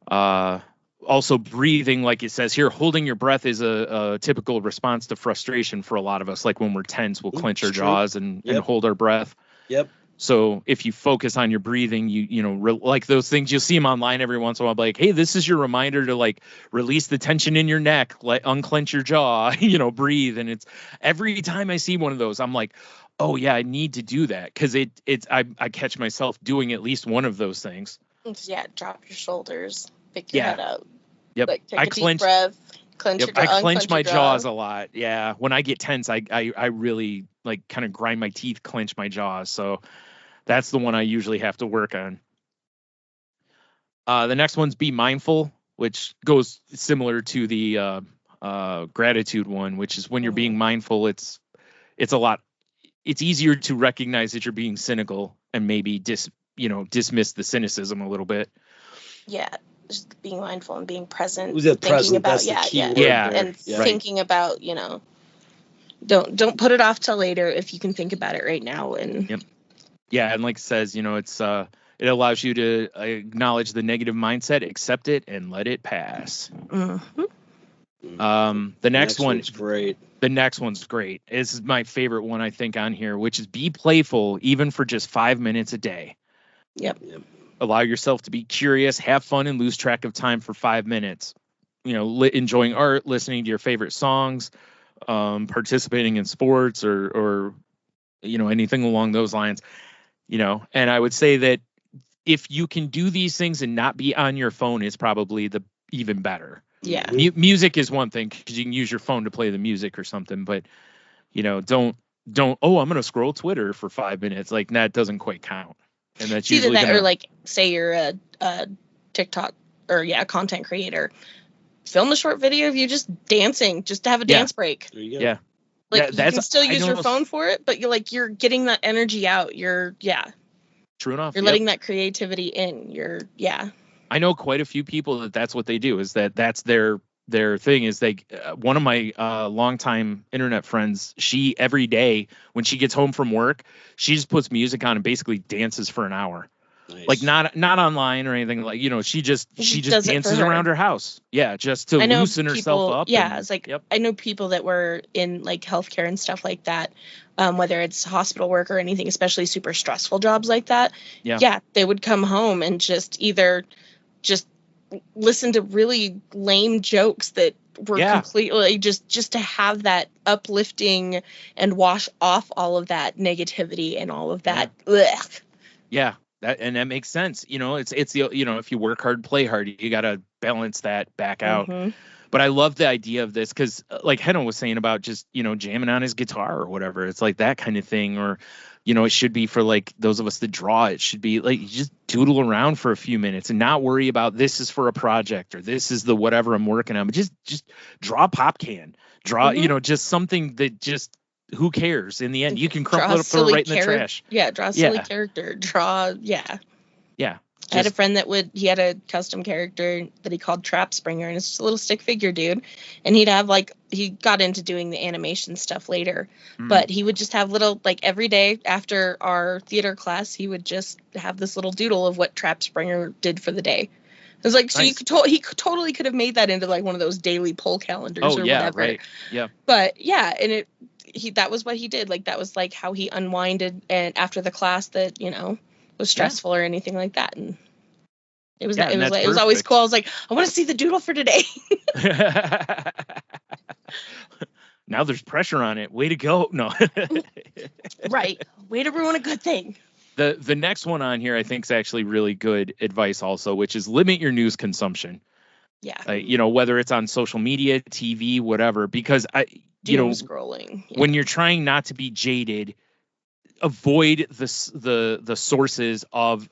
also breathing, like it says here, holding your breath is a typical response to frustration for a lot of us. Like when we're tense, we'll clench our jaws and hold our breath. Yep. So if you focus on your breathing, you know, like those things, you'll see them online every once in a while, like, hey, this is your reminder to like release the tension in your neck, like unclench your jaw, you know, breathe. And it's every time I see one of those, I'm like, oh yeah, I need to do that. Cause I catch myself doing at least one of those things. Yeah. Drop your shoulders, pick your head up. Yep. Like take a deep breath, Clench your jaw, I unclench clench my your jaw. jaws a lot. Yeah, when I get tense, I really like kind of grind my teeth, clench my jaws. So that's the one I usually have to work on. The next one's be mindful, which goes similar to the gratitude one, which is when you're being mindful, it's easier to recognize that you're being cynical and maybe dismiss the cynicism a little bit. Yeah, just being mindful and being present. Was it thinking present? about That's the key word Yeah. there. and Yeah. thinking about, don't put it off till later if you can think about it right now. And Yep. Yeah, and like it says, it allows you to acknowledge the negative mindset, accept it, and let it pass. Mhm. The next one one's great. The next one's great. This is my favorite one, I think, on here, which is be playful, even for just 5 minutes a day. Yep. Allow yourself to be curious, have fun, and lose track of time for 5 minutes. Enjoying art, listening to your favorite songs, participating in sports, or anything along those lines. And I would say that if you can do these things and not be on your phone, is probably the even better. Yeah. Music is one thing because you can use your phone to play the music or something, but don't. Oh, I'm gonna scroll Twitter for 5 minutes. Like that doesn't quite count. And that's It's either usually that or like say you're a TikTok or content creator. Film a short video of you just dancing, just to have a dance break. There you go. Yeah. Like Yeah, you can still use your know. phone for it, but you're getting that energy out. You're True enough. You're letting that creativity in. I know quite a few people that's what they do. Is that's their thing. Is one of my longtime internet friends. She every day when she gets home from work, she just puts music on and basically dances for an hour. Nice. Like not online or anything. Like she just dances around her house. Yeah, just to loosen herself up. Yeah, it's like I know people that were in like healthcare and stuff like that. Whether it's hospital work or anything, especially super stressful jobs like that. Yeah, they would come home and just either just listen to really lame jokes that were completely just to have that uplifting and wash off all of that negativity and all of that. Yeah. That makes sense. It's the if you work hard, play hard, you got to balance that back out. Mm-hmm. But I love the idea of this because, like Henna was saying about just jamming on his guitar or whatever. It's like that kind of thing, or it should be for like those of us that draw. It should be like you just doodle around for a few minutes and not worry about this is for a project or this is the whatever I'm working on. But just draw a pop can, draw just something that just. Who cares? In the end, you can crumple it up, throw it right in the trash. Yeah, draw a silly character. Yeah. I had a friend he had a custom character that he called Trap Springer, and it's just a little stick figure dude. And he'd have he got into doing the animation stuff later, but he would just have little, every day after our theater class, he would just have this little doodle of what Trap Springer did for the day. It was like, so nice. He totally could have made that into like one of those daily poll calendars or whatever. Right. Yeah. But yeah, and that was what he did. Like that was like how he unwinded and after the class that, was stressful or anything like that. And it was it was always cool. I was like, I want to see the doodle for today. Now there's pressure on it. Way to go. No. Right. Way to ruin a good thing. The next one on here I think is actually really good advice also, which is limit your news consumption. Yeah. Whether it's on social media, TV, whatever, because scrolling. Yeah. When you're trying not to be jaded, avoid the sources of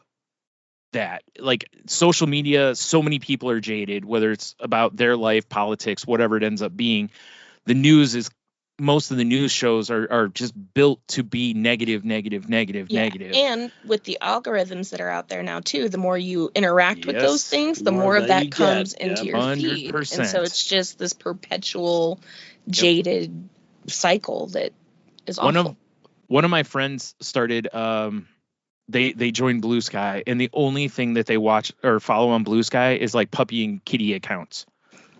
that. Like social media, so many people are jaded, whether it's about their life, politics, whatever it ends up being. The news is most of the news shows are just built to be negative. And with the algorithms that are out there now too, the more you interact with those things, the more of that comes into your 100%. Feed. And so it's just this perpetual jaded cycle that is awful. One of my friends started they joined Blue Sky, and the only thing that they watch or follow on Blue Sky is like puppy and kitty accounts.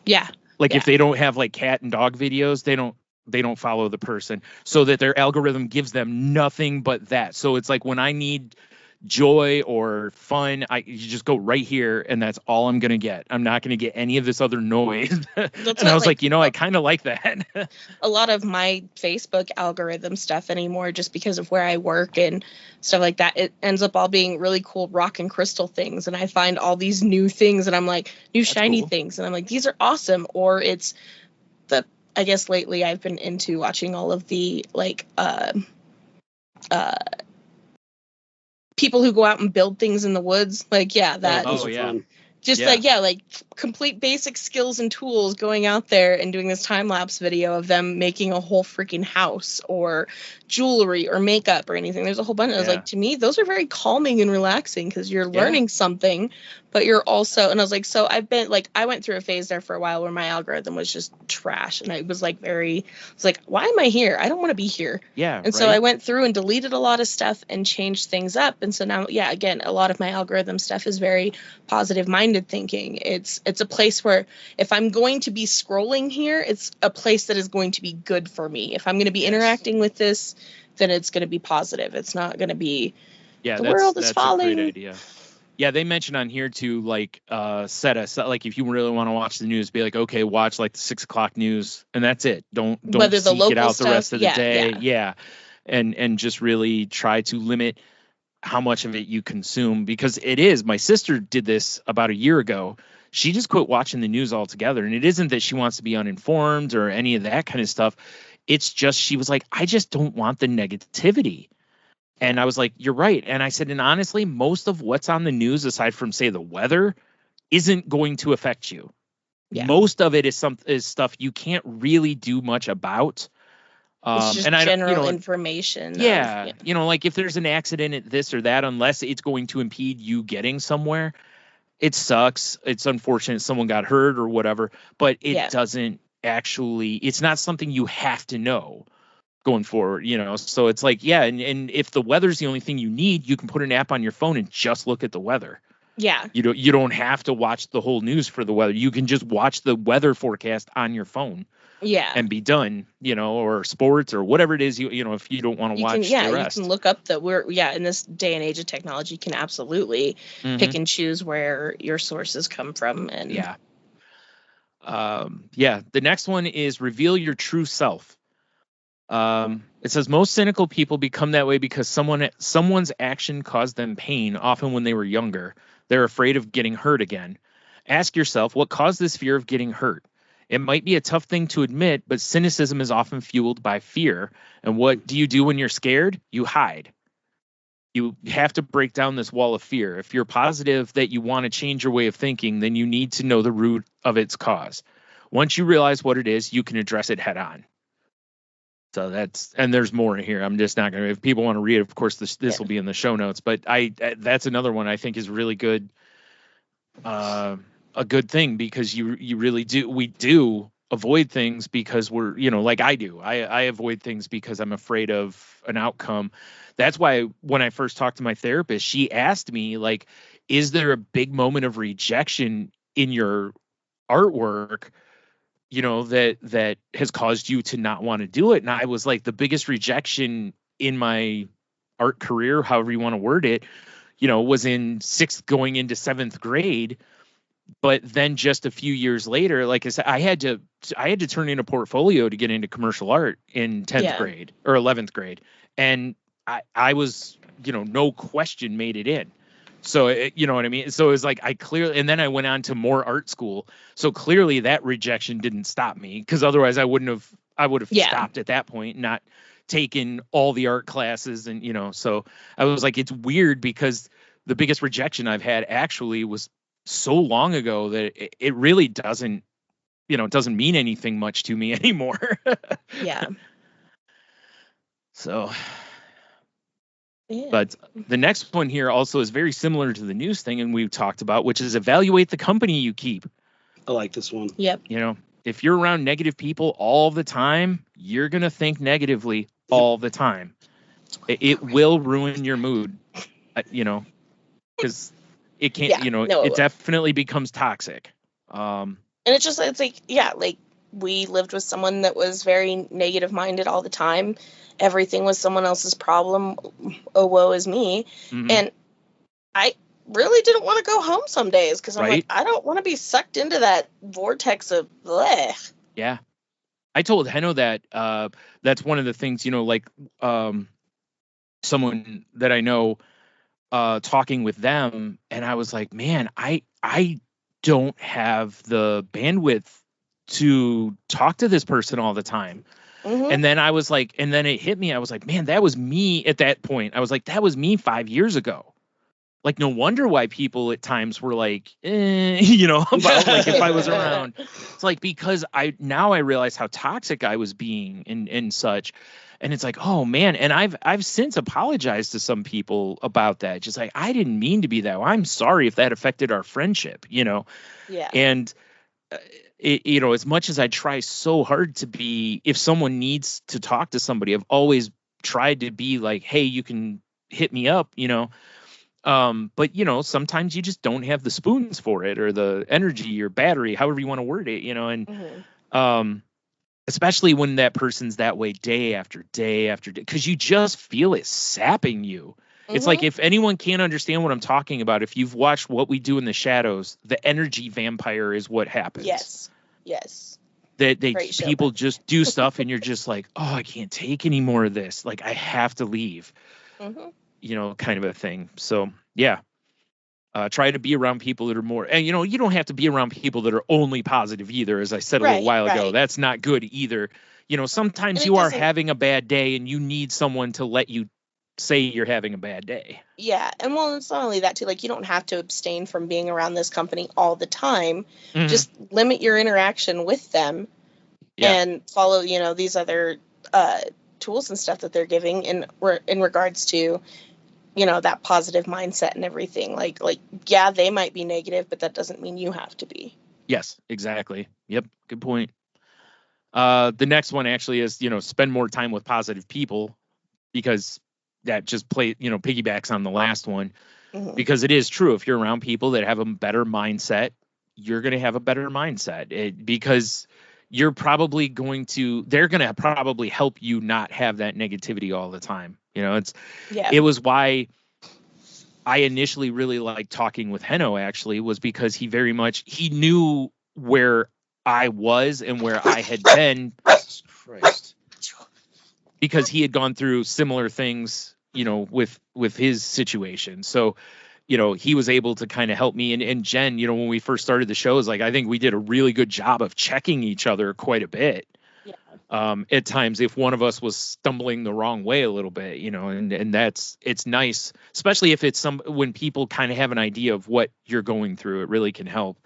Yeah. Like if they don't have like cat and dog videos, they don't follow the person, so that their algorithm gives them nothing but that. So it's like when I need joy or fun, you just go right here, and that's all I'm gonna get. I'm not gonna get any of this other noise. And I was like, I kind of like that. A lot of my Facebook algorithm stuff anymore, just because of where I work and stuff like that, it ends up all being really cool rock and crystal things, and I find all these new things, and I'm like, new shiny things, and I'm like, these are awesome. Or it's I guess lately I've been into watching all of the like people who go out and build things in the woods. Like, yeah, that Those Oh, are yeah. fun. just Yeah. like complete basic skills and tools, going out there and doing this time lapse video of them making a whole freaking house or jewelry or makeup or anything. There's a whole bunch. I was Yeah. like, to me, those are very calming and relaxing because you're Yeah. learning something, but you're also, and I was like, so I've been like, I went through a phase there for a while where my algorithm was just trash. And I was like, why am I here? I don't want to be here. Yeah. And so I went through and deleted a lot of stuff and changed things up. And so now, yeah, again, a lot of my algorithm stuff is very positive minded thinking. It's a place where if I'm going to be scrolling here, it's a place that is going to be good for me. If I'm going to be interacting with this, then it's going to be positive. It's not going to be the world is falling. A great idea. Yeah, they mentioned on here to like set us like if you really want to watch the news, be like, okay, watch like the 6 o'clock news, and that's it. Don't Whether the seek it local out the rest stuff, of the yeah, day. yeah. Yeah. And just really try to limit how much of it you consume, because it is, my sister did this about a year ago. She just quit watching the news altogether. And it isn't that she wants to be uninformed or any of that kind of stuff. It's just, she was like, I just don't want the negativity. And I was like, you're right. And I said, and honestly, most of what's on the news, aside from say the weather, isn't going to affect you. Yeah. Most of it is stuff you can't really do much about. It's just and I general information. Yeah, like if there's an accident at this or that, unless it's going to impede you getting somewhere, it sucks. It's unfortunate someone got hurt or whatever, but it doesn't actually, it's not something you have to know going forward, So it's like, yeah, and if the weather's the only thing you need, you can put an app on your phone and just look at the weather. Yeah. You don't have to watch the whole news for the weather. You can just watch the weather forecast on your phone. Yeah. And be done, or sports or whatever it is, if you don't want to watch the rest. You can look up in this day and age of technology, you can absolutely pick and choose where your sources come from. And the next one is reveal your true self. It says most cynical people become that way because someone's action caused them pain, often when they were younger. They're afraid of getting hurt again. Ask yourself, what caused this fear of getting hurt? It might be a tough thing to admit, but cynicism is often fueled by fear. And what do you do when you're scared? You hide. You have to break down this wall of fear. If you're positive that you want to change your way of thinking, then you need to know the root of its cause. Once you realize what it is, you can address it head on. So and there's more in here. I'm just not going to, if people want to read it, of course, this will be in the show notes, but that's another one I think is really good. A good thing, because you really we do avoid things because we're, like I do. I avoid things because I'm afraid of an outcome. That's why when I first talked to my therapist, she asked me, like, is there a big moment of rejection in your artwork, that has caused you to not want to do it? And I was like, the biggest rejection in my art career, however you want to word it, was in 6th going into 7th grade. But then just a few years later, like I said, I had to turn in a portfolio to get into commercial art in 10th grade or 11th grade. And I was, no question made it in. So, you know what I mean? So it was like, and then I went on to more art school. So clearly that rejection didn't stop me, because otherwise I would have stopped at that point, not taken all the art classes. And, so I was like, it's weird because the biggest rejection I've had actually was so long ago that it really doesn't, it doesn't mean anything much to me anymore. Yeah. So, but the next one here also is very similar to the news thing, and we've talked about, which is evaluate the company you keep. I like this one. Yep. If you're around negative people all the time, you're going to think negatively all the time. It will ruin your mood, because it can't, it definitely becomes toxic. And it's like we lived with someone that was very negative minded all the time. Everything was someone else's problem. Oh, woe is me. Mm-hmm. And I really didn't want to go home some days because I'm like, I don't want to be sucked into that vortex of bleh. Yeah. I told Henno that that's one of the things, someone that I know, talking with them, and I was like, man, I don't have the bandwidth to talk to this person all the time. Mhm. And then I was like, and then it hit me. I was like, man, that was me at that point. I was like, that was me 5 years ago. Like, no wonder why people at times were like, about like if I was around. It's like, because I realize how toxic I was being and such. And it's like, oh man. And I've since apologized to some people about that. Just like, I didn't mean to be that way. I'm sorry if that affected our friendship, Yeah. And as much as I try so hard to be, if someone needs to talk to somebody, I've always tried to be like, hey, you can hit me up, but sometimes you just don't have the spoons for it, or the energy or battery, however you want to word it, and Mhm. especially when that person's that way day after day after day, because you just feel it sapping you. It's like, Mhm. if anyone can't understand what I'm talking about, if you've watched What We Do in the Shadows, the energy vampire is what happens. Yes. That Great show, people but- just do stuff and you're just like, oh, I can't take any more of this. Like, I have to leave, Mhm. kind of a thing. So yeah. Try to be around people that are more, and you don't have to be around people that are only positive either. As I said a little while ago, Right. that's not good either. Sometimes And it you are doesn't- having a bad day and you need someone to let you say you're having a bad day. Yeah, and well, it's not only that too. Like, you don't have to abstain from being around this company all the time. Mhm. Just limit your interaction with them, Yeah. and follow, these other tools and stuff that they're giving in regards to, that positive mindset and everything. Like, yeah, they might be negative, but that doesn't mean you have to be. Yes, exactly. Yep. Good point. The next one actually is, spend more time with positive people, because that just piggybacks on the last one. Mhm. Because it is true, if you're around people that have a better mindset, you're going to have a better mindset, because they're going to probably help you not have that negativity all the time. Yeah. It was why I initially really liked talking with Henno, actually, was because he knew where I was and where I had been, Jesus Christ. because he had gone through similar things, with his situation. So, he was able to kind of help me. And Jen, when we first started the show, is like, I think we did a really good job of checking each other quite a bit. Yeah. At times, if one of us was stumbling the wrong way a little bit, and it's nice, especially if it's when people kind of have an idea of what you're going through, it really can help.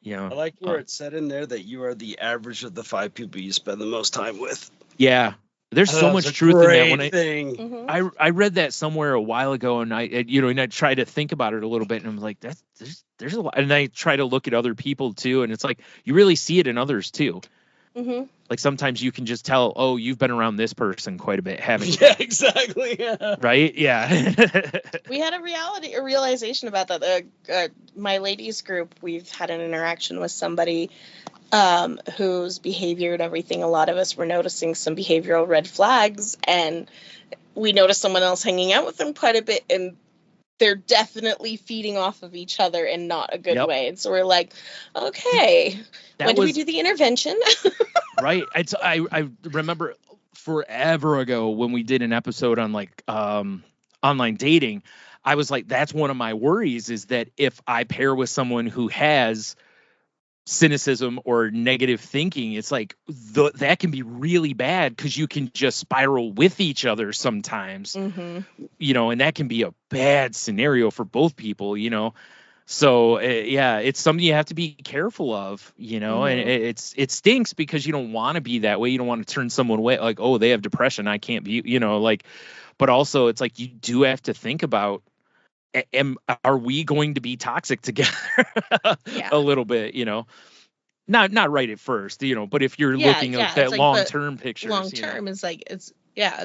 I like where it said in there that you are the average of the 5 people you spend the most time with. Yeah. There's so That's much a truth in that. great When thing. Mhm. I read that somewhere a while ago, and I tried to think about it a little bit, and I'm like, there's a lot. And I try to look at other people too, and it's like, you really see it in others too. Mhm. Like, sometimes you can just tell, oh, you've been around this person quite a bit, haven't you? Yeah, exactly. Yeah. Right? Yeah. We had a realization about that. My ladies group, we've had an interaction with somebody whose behavior and everything. A lot of us were noticing some behavioral red flags, and we noticed someone else hanging out with them quite a bit, and they're definitely feeding off of each other in not a good Yep. way. And so we're like, okay, when do we do the intervention? Right. I remember forever ago when we did an episode on like online dating, I was like, that's one of my worries, is that if I pair with someone who has cynicism or negative thinking, it's like that can be really bad, because you can just spiral with each other sometimes. Mm-hmm. And that can be a bad scenario for both people. So yeah, it's something you have to be careful of, Mm-hmm. and it stinks, because you don't want to be that way. You don't want to turn someone away, like, oh, they have depression, I can't be, but also it's like, you do have to think about, are we going to be toxic together? Yeah. A little bit, not right at first, but if you're looking at that it's like, long-term picture, long term is like, it's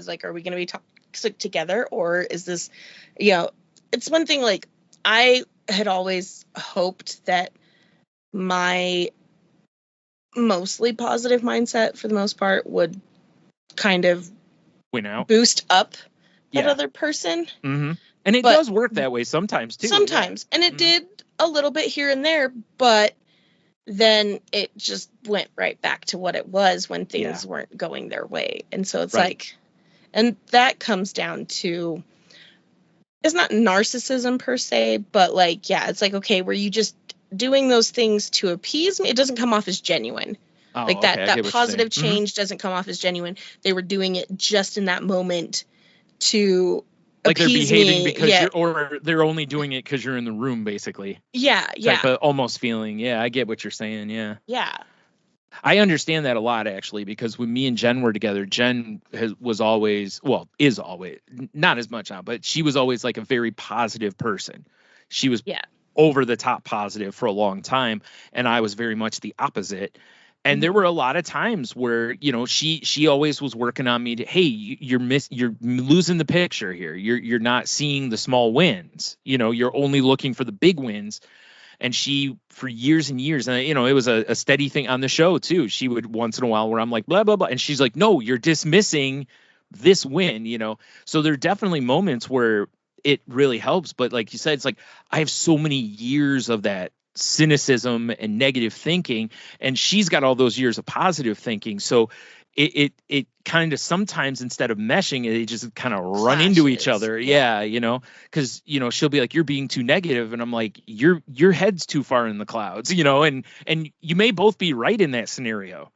like, are we going to be toxic together, or is this, it's one thing. Like, I had always hoped that my mostly positive mindset, for the most part, would kind of win out. boost up that Yeah. other person. Mm-hmm. And it But does work that way sometimes too. Sometimes. And it did a little bit here and there, but then it just went right back to what it was when things weren't going their way. And so it's like, and that comes down to, it's not narcissism per se, but like, yeah, it's like, okay, where you just doing those things to appease me. It doesn't come off as genuine. Oh, Like okay, I that get what you're positive saying. change doesn't come off as genuine. They were doing it just in that moment to Like they're appease behaving me. because Yeah, or they're only doing it because you're in the room, basically. yeah, Type of almost feeling. Yeah, I get what you're saying. Yeah. yeah. I understand that a lot, actually, because when me and Jen were together, Jen was always, well, is always, not as much now, but she was always like a very positive person. She was Yeah. over the top positive for a long time, and I was very much the opposite. And there were a lot of times where, you know, she always was working on me to, hey, you're losing the picture here. You're not seeing the small wins. You know, you're only looking for the big wins. And she, for years and years, and, you know, it was a steady thing on the show, too. She would once in a while where I'm like, blah, blah, blah. And she's like, no, you're dismissing this win, you know. So there are definitely moments where it really helps. But like you said, it's like I have so many years of that cynicism and negative thinking, and she's got all those years of positive thinking. So it kind of sometimes, instead of meshing, they just kind of run into each Clashes. other. Yeah, you know, because, you know, she'll be like, you're being too negative, and I'm like, your head's too far in the clouds, you know, and you may both be right in that scenario,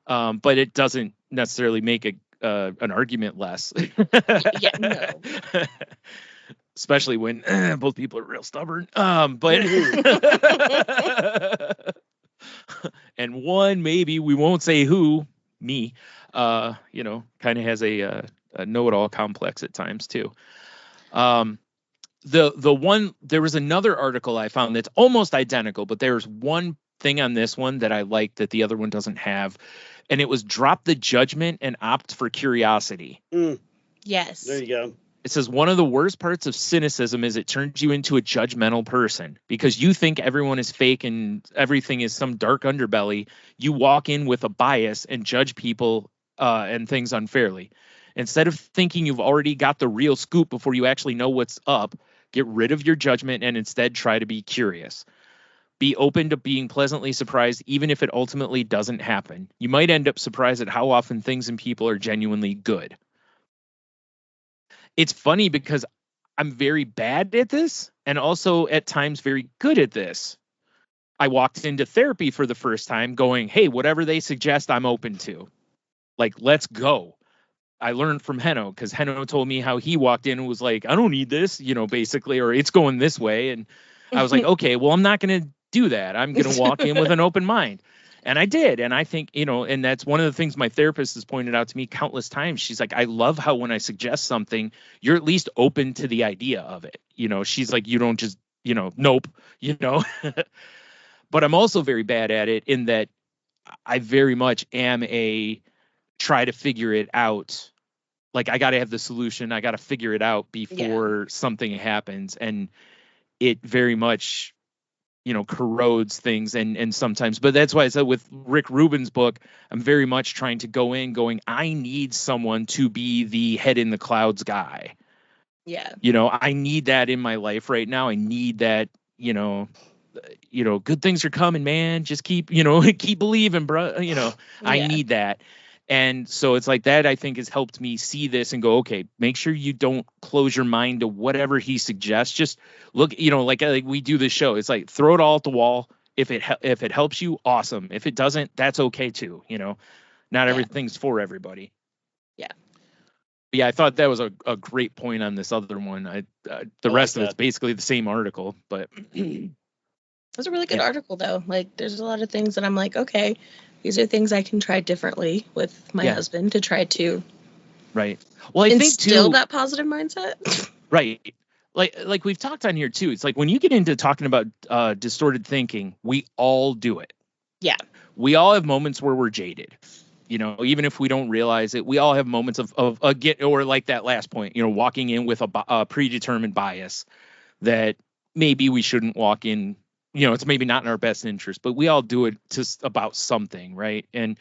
but it doesn't necessarily make an argument less. Yeah, no. Especially when both people are real stubborn. But and one, maybe we won't say who, me, you know, kind of has a know-it-all complex at times too. The one, there was another article I found that's almost identical, but there's one thing on this one that I like that the other one doesn't have, and it was drop the judgment and opt for curiosity. Yes. There you go. It says one of the worst parts of cynicism is it turns you into a judgmental person because you think everyone is fake and everything is some dark underbelly. You walk in with a bias and judge people and things unfairly. Instead of thinking you've already got the real scoop before you actually know what's up, get rid of your judgment and instead try to be curious. Be open to being pleasantly surprised, even if it ultimately doesn't happen. You might end up surprised at how often things and people are genuinely good. It's funny because I'm very bad at this and also at times very good at this. I walked into therapy for the first time going, hey, whatever they suggest, I'm open to. Like, let's go. I learned from Heno because Heno told me how he walked in and was like, I don't need this, you know, basically, or it's going this way. And I was like, okay, well, I'm not going to do that. I'm going to walk in with an open mind. And I did. And I think, you know, and that's one of the things my therapist has pointed out to me countless times. She's like, I love how when I suggest something, you're at least open to the idea of it. You know, she's like, you don't just, you know, nope, you know. But I'm also very bad at it in that I very much am a try to figure it out. Like, I got to have the solution. I got to figure it out before something happens. And it very much, you know, corrodes things and sometimes, but that's why I said with Rick Rubin's book, I'm very much trying to go in going, I need someone to be the head in the clouds guy. Yeah. You know, I need that in my life right now. I need that, you know, good things are coming, man. Just keep, you know, keep believing, bro. You know, I need that. And so it's like that, I think, has helped me see this and go, okay, make sure you don't close your mind to whatever he suggests. Just look, you know, like we do this show. It's like throw it all at the wall. If it helps you, awesome. If it doesn't, that's okay too. You know, not everything's for everybody. Yeah. But yeah, I thought that was a great point on this other one. The rest of it's basically the same article, but it was a really good article though. Like, there's a lot of things that I'm like, okay, these are things I can try differently with my husband to try to Well, I think instill that positive mindset. Right. Like we've talked on here too. It's like when you get into talking about distorted thinking, we all do it. Yeah. We all have moments where we're jaded. You know, even if we don't realize it, we all have moments of or like that last point, you know, walking in with a predetermined bias that maybe we shouldn't walk in. You know, it's maybe not in our best interest, but we all do it just about something, right? And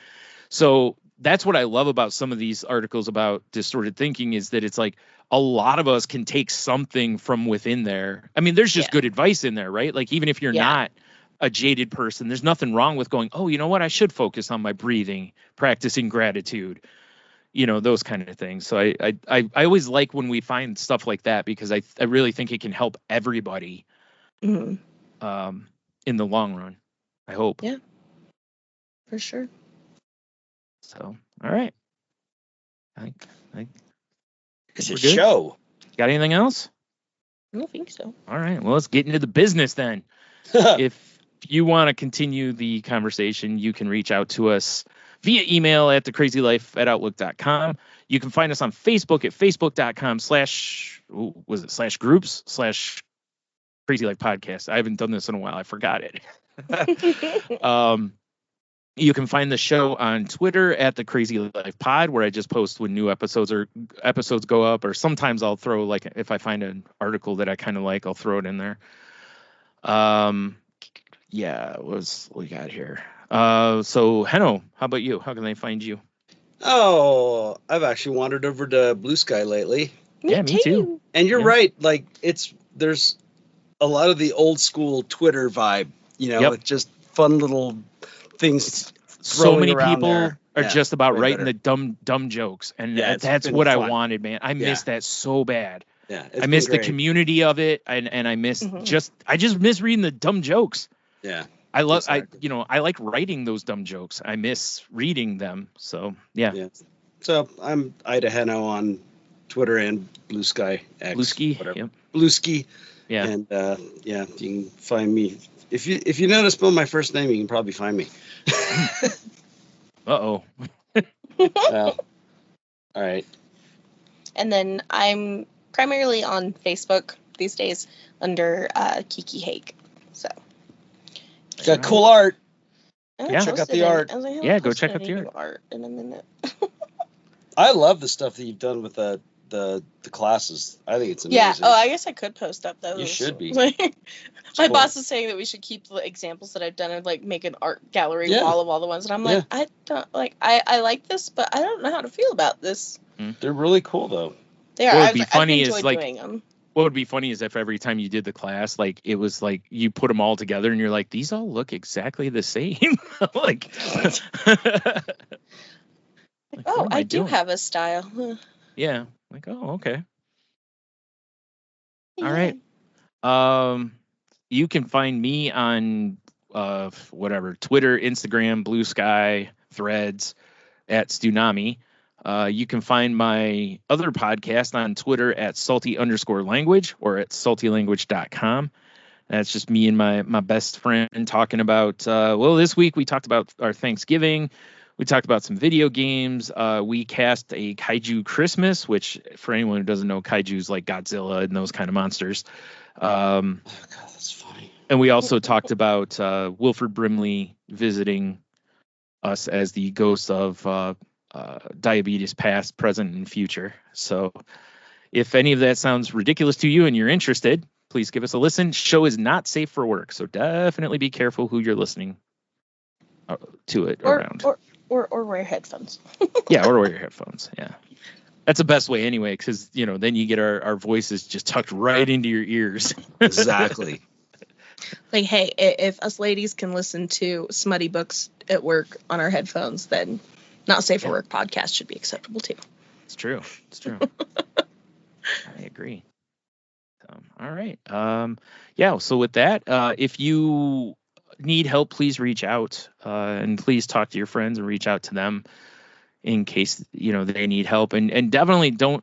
so that's what I love about some of these articles about distorted thinking is that it's like a lot of us can take something from within there. I mean, there's just good advice in there, right? Like, even if you're not a jaded person, there's nothing wrong with going, oh, you know what? I should focus on my breathing, practicing gratitude, you know, those kind of things. So I always like when we find stuff like that because I really think it can help everybody. Mm-hmm. in the long run. I hope. Yeah. For sure. So, all right. I It's we're a good. show. Got anything else? I don't think so. All right. Well, let's get into the business then. If you want to continue the conversation, you can reach out to us via email at thecrazylife@outlook.com. You can find us on Facebook at facebook.com/groups/Crazy Life Podcast. I haven't done this in a while. I forgot it. You can find the show on Twitter at the Crazy Life Pod, where I just post when new episodes go up, or sometimes I'll throw, like, if I find an article that I kind of like, I'll throw it in there. Yeah, what we got here? So Henno, how about you? How can they find you? Oh, I've actually wandered over to Blue Sky lately. Me too. And you're Yeah. right. Like, there's a lot of the old school Twitter vibe, Yep. it's just fun little things. So many around people there. are Yeah, just about way writing better. the dumb jokes, and Yeah, it's that's been what I fun. wanted, man. I miss that so bad. Yeah, I miss the community of it, and I miss I just miss reading the dumb jokes. Yeah, I love exactly. I like writing those dumb jokes. I miss reading them. So yeah. So I'm Ida Henno on Twitter and Blue Sky X. Bluesky, whatever. yep. Bluesky. Yeah. And you can find me if you know how to spell my first name, you can probably find me. Uh-oh. All right. And then I'm primarily on Facebook these days under Kiki Haig. So Got cool art. I haven't Yeah. Check out posted the art. I haven't Yeah, go posted check out the any new art in a minute. I love the stuff that you've done with the classes. I think it's amazing. Yeah. Oh, I guess I could post up those. You should be. My cool. boss is saying that we should keep the examples that I've done and like make an art gallery Yeah. wall of all the ones. And I'm like, I don't like. I like this, but I don't know how to feel about this. They're really cool though. They are. What would be funny I've is, enjoyed like, doing them. What would be funny is if every time you did the class, like, it was like you put them all together and you're like, these all look exactly the same. Like, like, Oh, what am I do doing? have a style. Yeah. Like, oh, okay. Yeah. All right. You can find me on whatever, Twitter, Instagram, Blue Sky, Threads, at Stunami. You can find my other podcast on Twitter at salty_language or at saltylanguage.com. That's just me and my best friend talking about, this week we talked about our Thanksgiving. We talked about some video games. We cast a Kaiju Christmas, which, for anyone who doesn't know, Kaiju's like Godzilla and those kind of monsters. Oh God, that's funny. And we also talked about Wilford Brimley visiting us as the ghost of diabetes past, present, and future. So if any of that sounds ridiculous to you and you're interested, please give us a listen. Show is not safe for work, so definitely be careful who you're listening to it around. Or wear headphones. Yeah, or wear your headphones. Yeah. That's the best way anyway, because, then you get our voices just tucked right into your ears. Exactly. Like, hey, if us ladies can listen to smutty books at work on our headphones, then Not Safe for Work podcast should be acceptable too. It's true. It's true. I agree. All right. So with that, if you need help, please reach out and please talk to your friends and reach out to them in case they need help, and definitely don't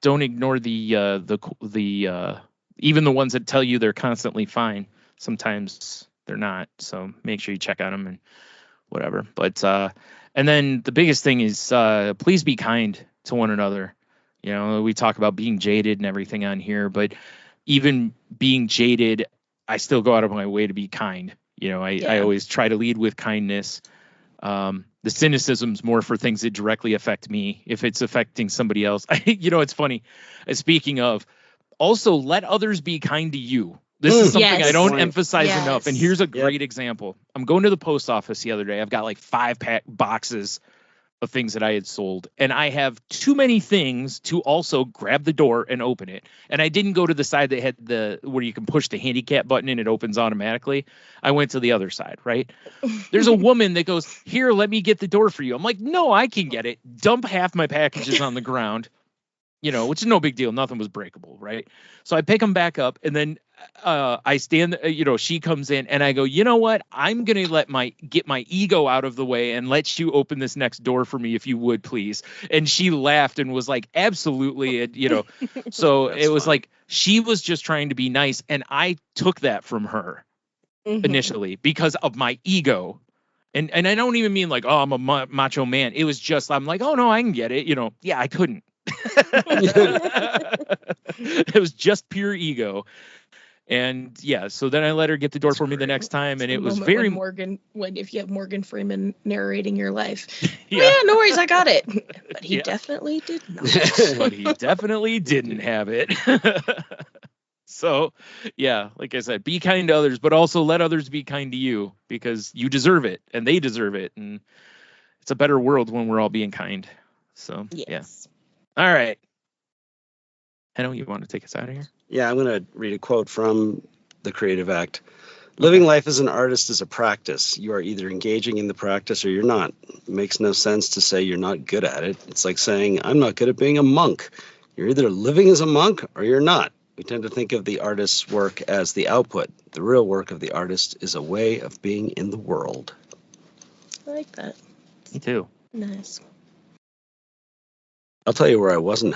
ignore the even the ones that tell you they're constantly fine. Sometimes they're not, so make sure you check on them and whatever. But and then the biggest thing is please be kind to one another. We talk about being jaded and everything on here, but even being jaded, I still go out of my way to be kind. I always try to lead with kindness. The cynicism's more for things that directly affect me. If it's affecting somebody else, it's funny. Speaking of, also let others be kind to you. This is something I don't emphasize enough. And here's a great example. I'm going to the post office the other day. I've got like 5 boxes of things that I had sold, and I have too many things to also grab the door and open it. And I didn't go to the side that had where you can push the handicap button and it opens automatically. I went to the other side, right? There's a woman that goes, "Here, let me get the door for you." I'm like, "No, I can get it." Dump half my packages on the ground, which is no big deal. Nothing was breakable, right? So I pick them back up, and then I stand, she comes in and I go, you know what? I'm going to get my ego out of the way and let you open this next door for me, if you would, please. And she laughed and was like, absolutely. And, so it was funny. like, she was just trying to be nice. And I took that from her initially because of my ego. And I don't even mean like, oh, I'm a macho man. It was just, I'm like, oh no, I can get it. Yeah, I couldn't. It was just pure ego. And yeah, so then I let her get the door for me the next time, and it was very when if you have Morgan Freeman narrating your life. Yeah, no worries, I got it. But he definitely did not. But he definitely didn't have it. So, yeah, like I said, be kind to others, but also let others be kind to you, because you deserve it and they deserve it, and it's a better world when we're all being kind. So, yes. Yeah. All right. I know you want to take us out of here. Yeah, I'm going to read a quote from The Creative Act. Living life as an artist is a practice. You are either engaging in the practice or you're not. It makes no sense to say you're not good at it. It's like saying, I'm not good at being a monk. You're either living as a monk or you're not. We tend to think of the artist's work as the output. The real work of the artist is a way of being in the world. I like that. Me too. Nice. I'll tell you where I wasn't